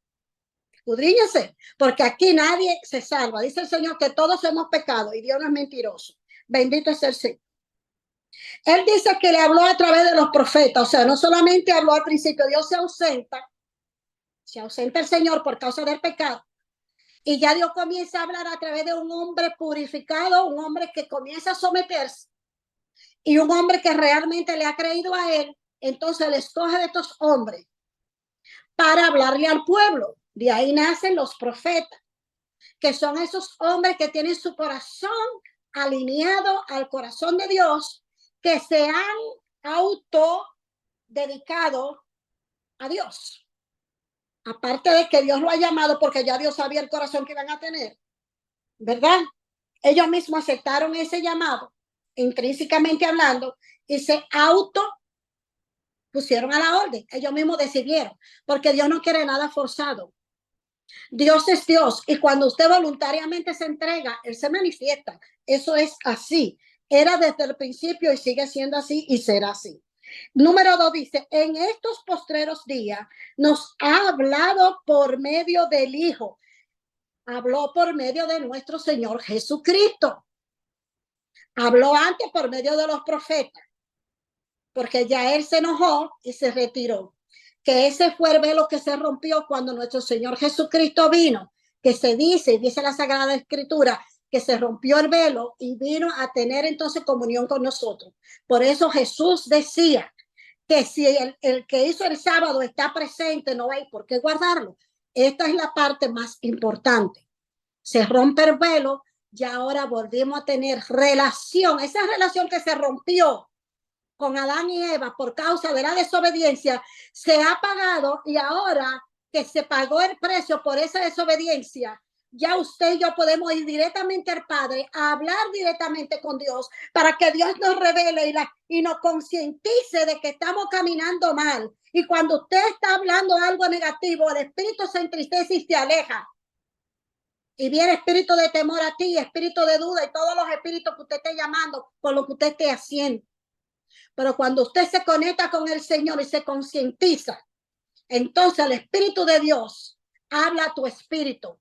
Escudriñese, porque aquí nadie se salva. Dice el Señor que todos hemos pecado y Dios no es mentiroso. Bendito es el Señor. Él dice que le habló a través de los profetas, o sea, no solamente habló al principio, Dios se ausenta el Señor por causa del pecado, y ya Dios comienza a hablar a través de un hombre purificado, un hombre que comienza a someterse, y un hombre que realmente le ha creído a él. Entonces él escoge de estos hombres para hablarle al pueblo. De ahí nacen los profetas, que son esos hombres que tienen su corazón alineado al corazón de Dios, que se han auto dedicado a Dios. Aparte de que Dios lo ha llamado porque ya Dios sabía el corazón que iban a tener, ¿verdad? Ellos mismos aceptaron ese llamado, intrínsecamente hablando, y se auto pusieron a la orden. Ellos mismos decidieron, porque Dios no quiere nada forzado. Dios es Dios, y cuando usted voluntariamente se entrega, Él se manifiesta. Eso es así. Era desde el principio y sigue siendo así y será así. Número 2 dice, en estos postreros días nos ha hablado por medio del Hijo. Habló por medio de nuestro Señor Jesucristo. Habló antes por medio de los profetas, porque ya Él se enojó y se retiró. Que ese fue el velo que se rompió cuando nuestro Señor Jesucristo vino, que se dice la Sagrada Escritura, que se rompió el velo y vino a tener entonces comunión con nosotros. Por eso Jesús decía que si el que hizo el sábado está presente, no hay por qué guardarlo. Esta es la parte más importante. Se rompe el velo y ahora volvimos a tener relación. Esa relación que se rompió con Adán y Eva por causa de la desobediencia se ha pagado, y ahora que se pagó el precio por esa desobediencia, ya usted y yo podemos ir directamente al Padre a hablar directamente con Dios para que Dios nos revele y nos concientice de que estamos caminando mal. Y cuando usted está hablando algo negativo, el espíritu se entristece y se aleja. Y viene espíritu de temor a ti, espíritu de duda y todos los espíritus que usted esté llamando por lo que usted esté haciendo. Pero cuando usted se conecta con el Señor y se concientiza, entonces el Espíritu de Dios habla a tu espíritu.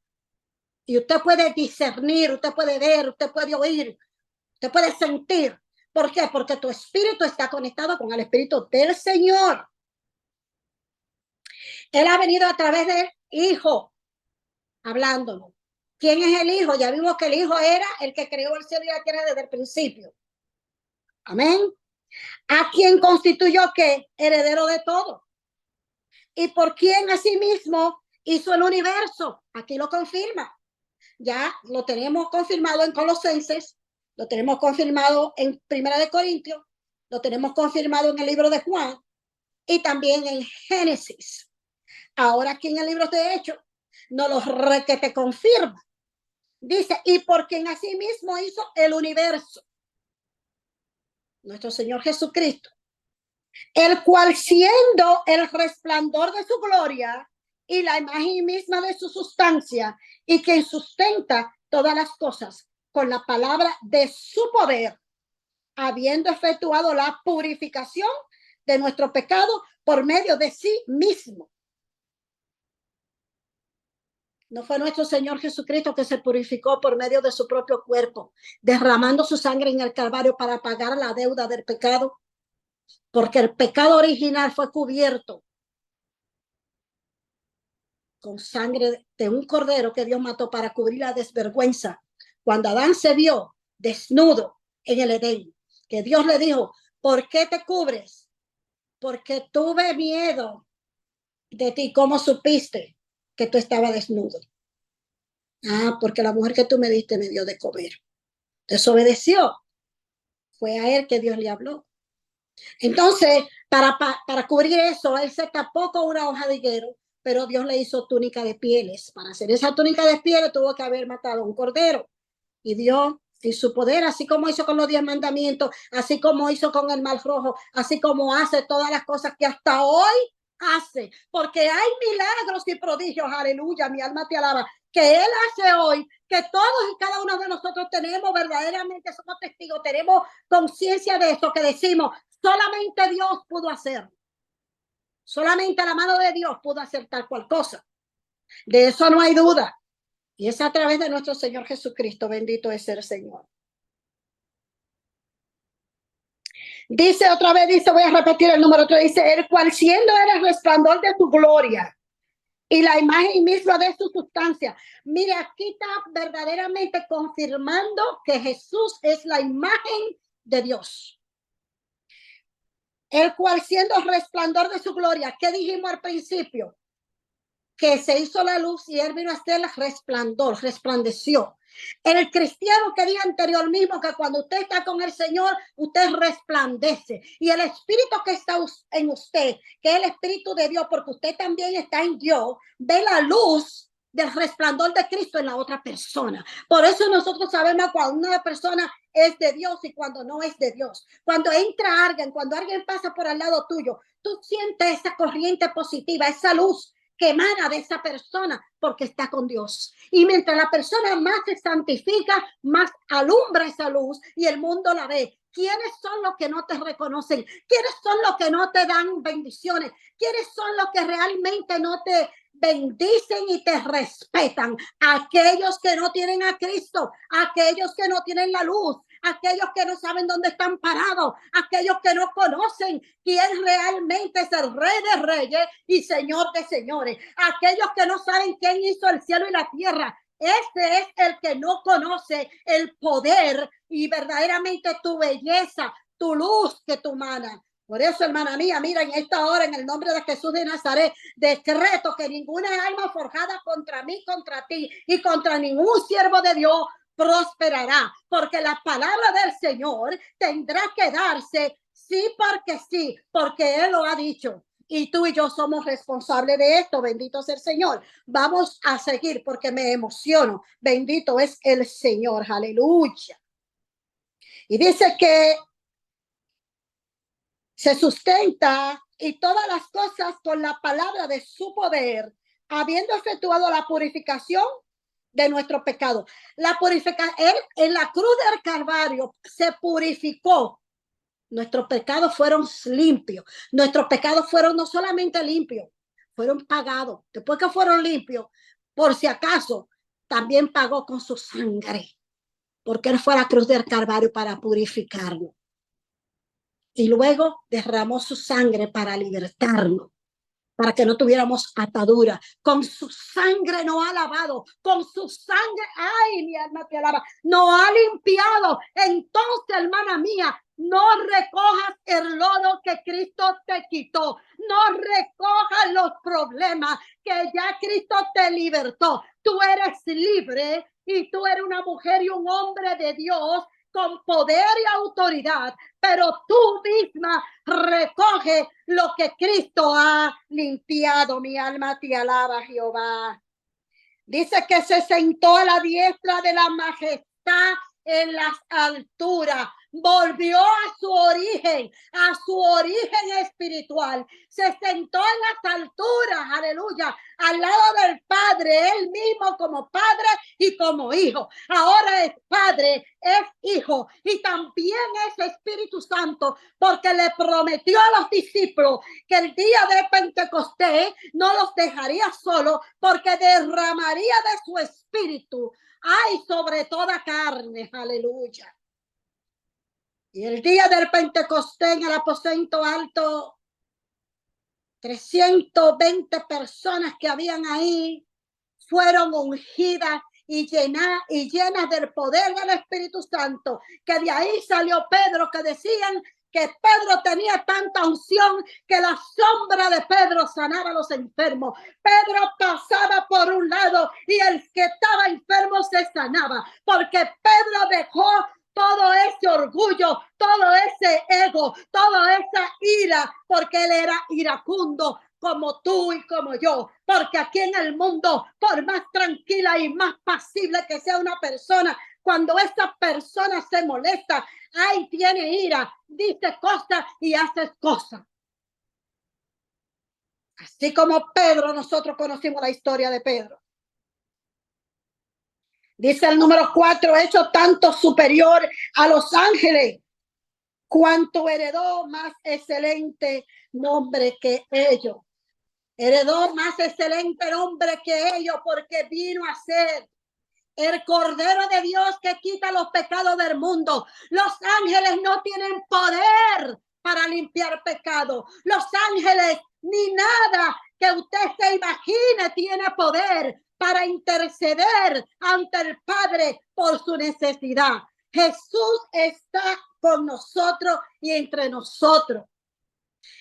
Y usted puede discernir, usted puede ver, usted puede oír, usted puede sentir. ¿Por qué? Porque tu espíritu está conectado con el Espíritu del Señor. Él ha venido a través del Hijo, hablándonos. ¿Quién es el Hijo? Ya vimos que el Hijo era el que creó el cielo y la tierra desde el principio. Amén. ¿A quién constituyó qué? Heredero de todo. ¿Y por quién asimismo hizo el universo? Aquí lo confirma. Ya lo tenemos confirmado en Colosenses, lo tenemos confirmado en Primera de Corintios, lo tenemos confirmado en el libro de Juan, y también en Génesis. Ahora aquí en el libro de Hechos nos lo requete confirma. Dice, y por quien asimismo hizo el universo, nuestro Señor Jesucristo, el cual siendo el resplandor de su gloria y la imagen misma de su sustancia, y quien sustenta todas las cosas con la palabra de su poder, habiendo efectuado la purificación de nuestro pecado por medio de sí mismo. No fue nuestro Señor Jesucristo que se purificó por medio de su propio cuerpo, derramando su sangre en el Calvario para pagar la deuda del pecado, porque el pecado original fue cubierto con sangre de un cordero que Dios mató para cubrir la desvergüenza. Cuando Adán se vio desnudo en el Edén, que Dios le dijo, ¿por qué te cubres? Porque tuve miedo de ti. ¿Cómo supiste que tú estabas desnudo? Ah, porque la mujer que tú me diste me dio de comer. Desobedeció. Fue a él que Dios le habló. Entonces, para cubrir eso, él se tapó con una hoja de higuero, pero Dios le hizo túnica de pieles. Para hacer esa túnica de pieles tuvo que haber matado a un cordero. Y Dios, en su poder, así como hizo con los 10 mandamientos, así como hizo con el mar rojo, así como hace todas las cosas que hasta hoy hace, porque hay milagros y prodigios, aleluya, mi alma te alaba, que Él hace hoy, que todos y cada uno de nosotros tenemos verdaderamente, somos testigos, tenemos conciencia de eso, que decimos, solamente Dios pudo hacer, solamente la mano de Dios pudo hacer tal cual cosa, de eso no hay duda, y es a través de nuestro Señor Jesucristo, bendito es el Señor. Dice otra vez, dice, voy a repetir el número 3, dice, el cual siendo el resplandor de tu gloria y la imagen misma de su sustancia. Mire, aquí está verdaderamente confirmando que Jesús es la imagen de Dios. El cual siendo el resplandor de su gloria, ¿qué dijimos al principio? Que se hizo la luz y él vino a hacer el resplandor, resplandeció. El cristiano que dije anterior mismo que cuando usted está con el Señor, usted resplandece. Y el Espíritu que está en usted, que es el Espíritu de Dios, porque usted también está en Dios, ve la luz del resplandor de Cristo en la otra persona. Por eso nosotros sabemos cuando una persona es de Dios y cuando no es de Dios. Cuando entra alguien, cuando alguien pasa por al lado tuyo, tú sientes esa corriente positiva, esa luz que emana de esa persona porque está con Dios. Y mientras la persona más se santifica, más alumbra esa luz y el mundo la ve. ¿Quiénes son los que no te reconocen? ¿Quiénes son los que no te dan bendiciones? ¿Quiénes son los que realmente no te bendicen y te respetan? Aquellos que no tienen a Cristo, aquellos que no tienen la luz, aquellos que no saben dónde están parados, aquellos que no conocen quién realmente es el Rey de Reyes y Señor de Señores, aquellos que no saben quién hizo el cielo y la tierra. Este es el que no conoce el poder y verdaderamente tu belleza, tu luz que tú manas. Por eso, hermana mía, mira, en esta hora, en el nombre de Jesús de Nazaret, decreto que ninguna alma forjada contra mí, contra ti y contra ningún siervo de Dios prosperará, porque la palabra del Señor tendrá que darse sí porque sí, porque Él lo ha dicho. Y tú y yo somos responsables de esto, bendito sea el Señor. Vamos a seguir porque me emociono. Bendito es el Señor, aleluya. Y dice que se sustenta y todas las cosas con la palabra de su poder, habiendo efectuado la purificación de nuestro pecado. La purificación, él en la cruz del Calvario se purificó. Nuestros pecados fueron limpios. Nuestros pecados fueron no solamente limpios, fueron pagados. Después que fueron limpios, por si acaso, también pagó con su sangre, porque él fue a la cruz del Calvario para purificarnos. Y luego derramó su sangre para libertarnos, para que no tuviéramos atadura. Con su sangre nos ha lavado, con su sangre, ay, mi alma te alaba, nos ha limpiado. Entonces, hermana mía, no recojas el lodo que Cristo te quitó, no recojas los problemas que ya Cristo te libertó. Tú eres libre y tú eres una mujer y un hombre de Dios con poder y autoridad, pero tú misma recoge lo que Cristo ha limpiado. Mi alma te alaba, Jehová. Dice que se sentó a la diestra de la majestad en las alturas, volvió a su origen espiritual, se sentó en las alturas, aleluya, al lado del Padre, él mismo como Padre y como Hijo. Ahora es Padre, es Hijo y también es Espíritu Santo, porque le prometió a los discípulos que el día de Pentecostés no los dejaría solos, porque derramaría de su Espíritu, ay, sobre toda carne, aleluya. Y el día del Pentecostés en el aposento alto, 320 personas que habían ahí fueron ungidas y llenas del poder del Espíritu Santo, que de ahí salió Pedro, que decían que Pedro tenía tanta unción que la sombra de Pedro sanaba a los enfermos. Pedro pasaba por un lado y el que estaba enfermo se sanaba, porque Pedro dejó todo ese orgullo, todo ese ego, toda esa ira, porque él era iracundo como tú y como yo, porque aquí en el mundo, por más tranquila y más pasible que sea una persona, cuando esa persona se molesta, ay, tiene ira, dice cosas y hace cosas. Así como Pedro, nosotros conocimos la historia de Pedro. Dice el número 4, hecho tanto superior a los ángeles, cuanto heredó más excelente nombre que ellos. Heredó más excelente nombre que ellos, porque vino a ser el Cordero de Dios que quita los pecados del mundo. Los ángeles no tienen poder para limpiar pecado. Los ángeles ni nada que usted se imagine tiene poder para interceder ante el Padre por su necesidad. Jesús está con nosotros y entre nosotros.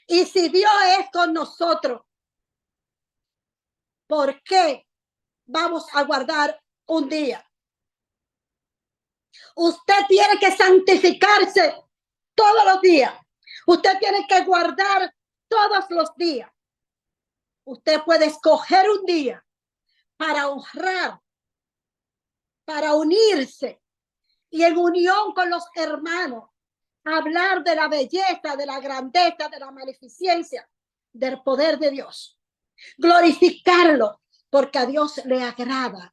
Y si Dios es con nosotros, ¿por qué vamos a guardar un día? Usted tiene que santificarse todos los días. Usted tiene que guardar todos los días. Usted puede escoger un día para honrar, para unirse y en unión con los hermanos, hablar de la belleza, de la grandeza, de la magnificencia, del poder de Dios. Glorificarlo, porque a Dios le agrada.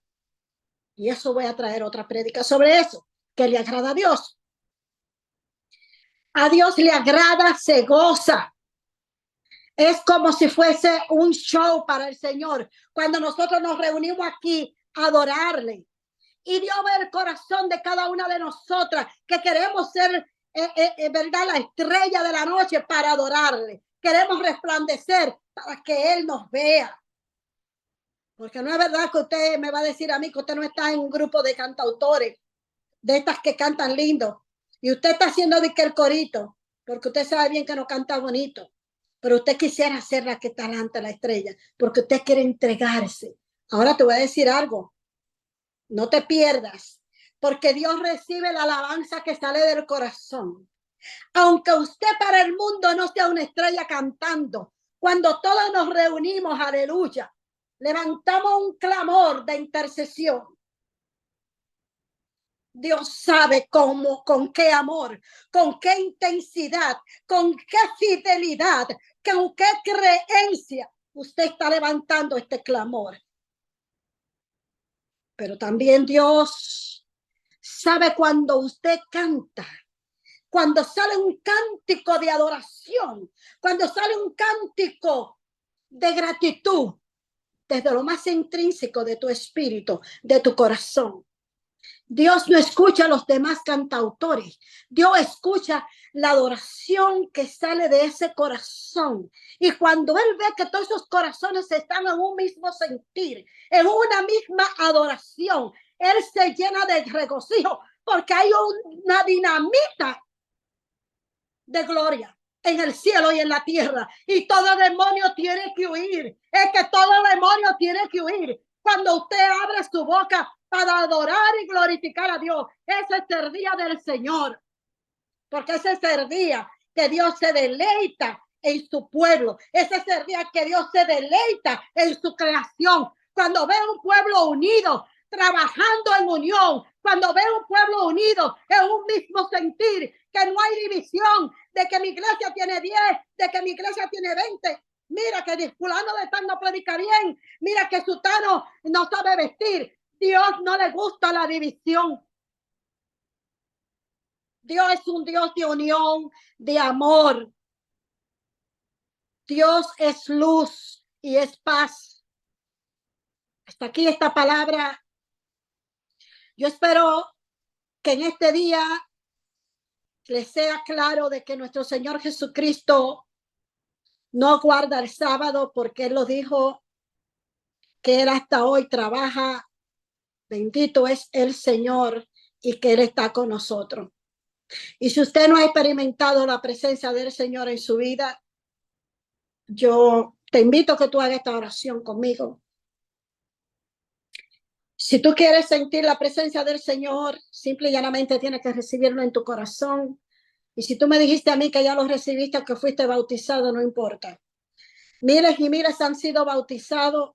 Y eso voy a traer otra prédica sobre eso, que le agrada a Dios. A Dios le agrada, se goza. Es como si fuese un show para el Señor. Cuando nosotros nos reunimos aquí a adorarle. Y Dios ve el corazón de cada una de nosotras que queremos ser, ¿verdad?, la estrella de la noche para adorarle. Queremos resplandecer para que Él nos vea. Porque no es verdad que usted me va a decir a mí que usted no está en un grupo de cantautores, de estas que cantan lindo. Y usted está haciendo de que el corito, porque usted sabe bien que no canta bonito. Pero usted quisiera ser la que está delante de la estrella, porque usted quiere entregarse. Ahora te voy a decir algo. No te pierdas, porque Dios recibe la alabanza que sale del corazón. Aunque usted para el mundo no sea una estrella cantando, cuando todos nos reunimos, aleluya, levantamos un clamor de intercesión. Dios sabe cómo, con qué amor, con qué intensidad, con qué fidelidad, con qué creencia usted está levantando este clamor. Pero también Dios sabe cuando usted canta, cuando sale un cántico de adoración, cuando sale un cántico de gratitud, desde lo más intrínseco de tu espíritu, de tu corazón. Dios no escucha a los demás cantautores. Dios escucha la adoración que sale de ese corazón. Y cuando Él ve que todos esos corazones están en un mismo sentir, en una misma adoración, Él se llena de regocijo porque hay una dinamita de gloria en el cielo y en la tierra. Y todo demonio tiene que huir. Es que todo demonio tiene que huir. Cuando usted abre su boca para adorar y glorificar a Dios. Ese es el día del Señor, porque ese es el día que Dios se deleita en su pueblo. Ese es el día que Dios se deleita en su creación. Cuando ve un pueblo unido, trabajando en unión, cuando ve un pueblo unido en un mismo sentir, que no hay división, de que mi iglesia tiene 10, de que mi iglesia tiene 20. Mira que fulano de tal no predica bien, mira que sutano no sabe vestir. Dios no le gusta la división. Dios es un Dios de unión, de amor. Dios es luz y es paz. Hasta aquí esta palabra. Yo espero que en este día les sea claro de que nuestro Señor Jesucristo no guarda el sábado, porque Él lo dijo, que Él hasta hoy trabaja. Bendito es el Señor y que Él está con nosotros. Y si usted no ha experimentado la presencia del Señor en su vida, yo te invito a que tú hagas esta oración conmigo. Si tú quieres sentir la presencia del Señor, simple y llanamente tienes que recibirlo en tu corazón. Y si tú me dijiste a mí que ya lo recibiste, que fuiste bautizado, no importa. Miles y miles han sido bautizados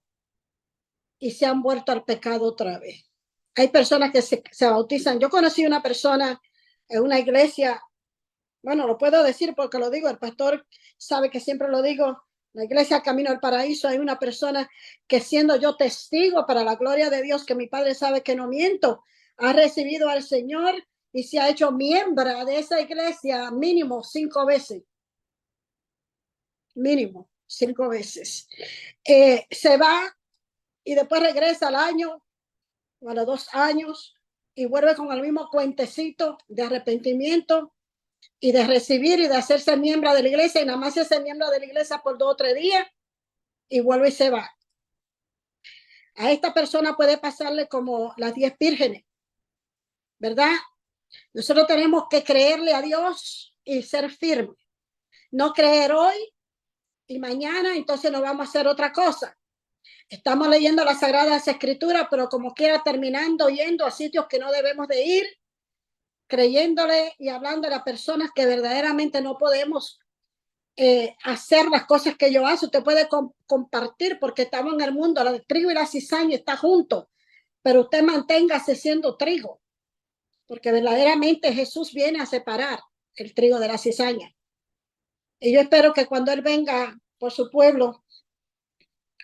y se han vuelto al pecado otra vez. Hay personas que se bautizan. Yo conocí una persona en una iglesia, bueno, lo puedo decir porque lo digo, el pastor sabe que siempre lo digo, la iglesia Camino al Paraíso. Hay una persona que, siendo yo testigo para la gloria de Dios, que mi padre sabe que no miento, ha recibido al Señor y se ha hecho miembro de esa iglesia mínimo 5 veces. Mínimo 5 veces. Se va y después regresa al año o a los 2 años y vuelve con el mismo cuentecito de arrepentimiento y de recibir y de hacerse miembro de la iglesia, y nada más se hace miembro de la iglesia por 2 o 3 días y vuelve y se va. A esta persona puede pasarle como las 10 vírgenes, ¿verdad? Nosotros tenemos que creerle a Dios y ser firmes. No creer hoy y mañana entonces nos vamos a hacer otra cosa. Estamos leyendo las Sagradas Escrituras, pero como quiera terminando yendo a sitios que no debemos de ir, creyéndole y hablando a las personas que verdaderamente no podemos hacer las cosas que yo hago. Usted puede compartir, porque estamos en el mundo, el trigo y la cizaña está juntos, pero usted manténgase siendo trigo, porque verdaderamente Jesús viene a separar el trigo de la cizaña. Y yo espero que cuando Él venga por su pueblo,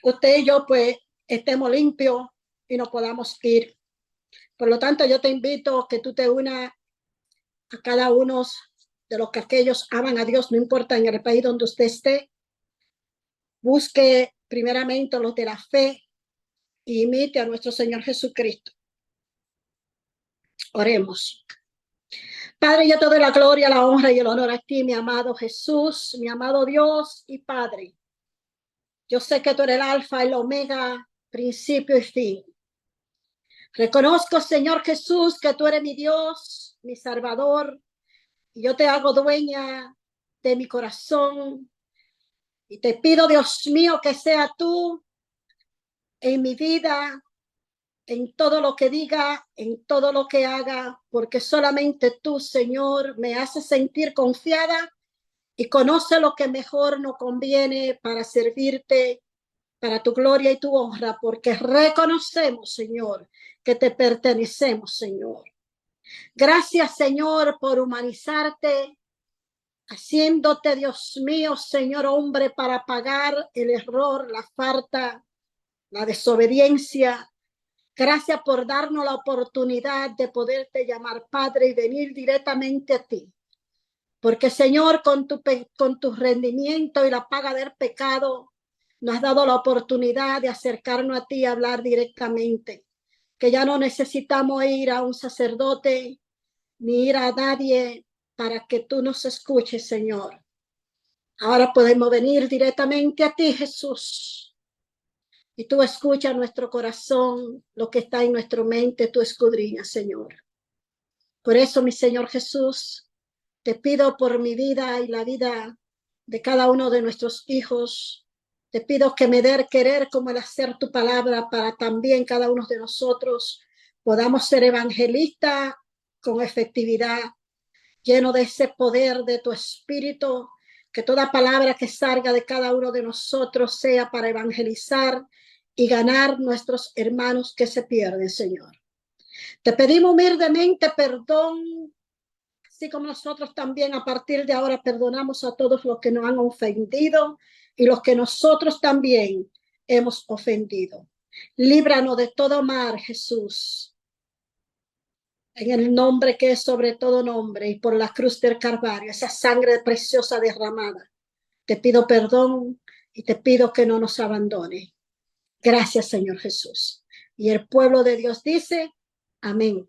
usted y yo pues estemos limpios y nos podamos ir. Por lo tanto, yo te invito a que tú te unas a cada uno de los que aquellos aman a Dios, no importa en el país donde usted esté. Busque primeramente los de la fe y imite a nuestro Señor Jesucristo. Oremos. Padre, yo te doy la gloria, la honra y el honor a ti, mi amado Jesús, mi amado Dios y Padre. Yo sé que tú eres el alfa, el omega, principio y fin. Reconozco, Señor Jesús, que tú eres mi Dios, mi Salvador, y yo te hago dueña de mi corazón. Y te pido, Dios mío, que sea tú en mi vida, en todo lo que diga, en todo lo que haga, porque solamente tú, Señor, me haces sentir confiada y conoce lo que mejor nos conviene para servirte, para tu gloria y tu honra, porque reconocemos, Señor, que te pertenecemos, Señor. Gracias, Señor, por humanizarte, haciéndote, Dios mío, Señor, hombre, para pagar el error, la falta, la desobediencia. Gracias por darnos la oportunidad de poderte llamar Padre y venir directamente a ti. Porque, Señor, con tu rendimiento y la paga del pecado, nos has dado la oportunidad de acercarnos a ti y hablar directamente. Que ya no necesitamos ir a un sacerdote ni ir a nadie para que tú nos escuches, Señor. Ahora podemos venir directamente a ti, Jesús. Y tú escuchas nuestro corazón, lo que está en nuestra mente, tú escudriñas, Señor. Por eso, mi Señor Jesús, te pido por mi vida y la vida de cada uno de nuestros hijos. Te pido que me dé el querer como el hacer tu palabra para también cada uno de nosotros podamos ser evangelistas con efectividad, lleno de ese poder de tu espíritu, que toda palabra que salga de cada uno de nosotros sea para evangelizar y ganar nuestros hermanos que se pierden, Señor. Te pedimos humildemente perdón, así como nosotros también a partir de ahora perdonamos a todos los que nos han ofendido y los que nosotros también hemos ofendido. Líbranos de todo mal, Jesús, en el nombre que es sobre todo nombre y por la cruz del Calvario, esa sangre preciosa derramada. Te pido perdón y te pido que no nos abandone. Gracias, Señor Jesús. Y el pueblo de Dios dice, amén.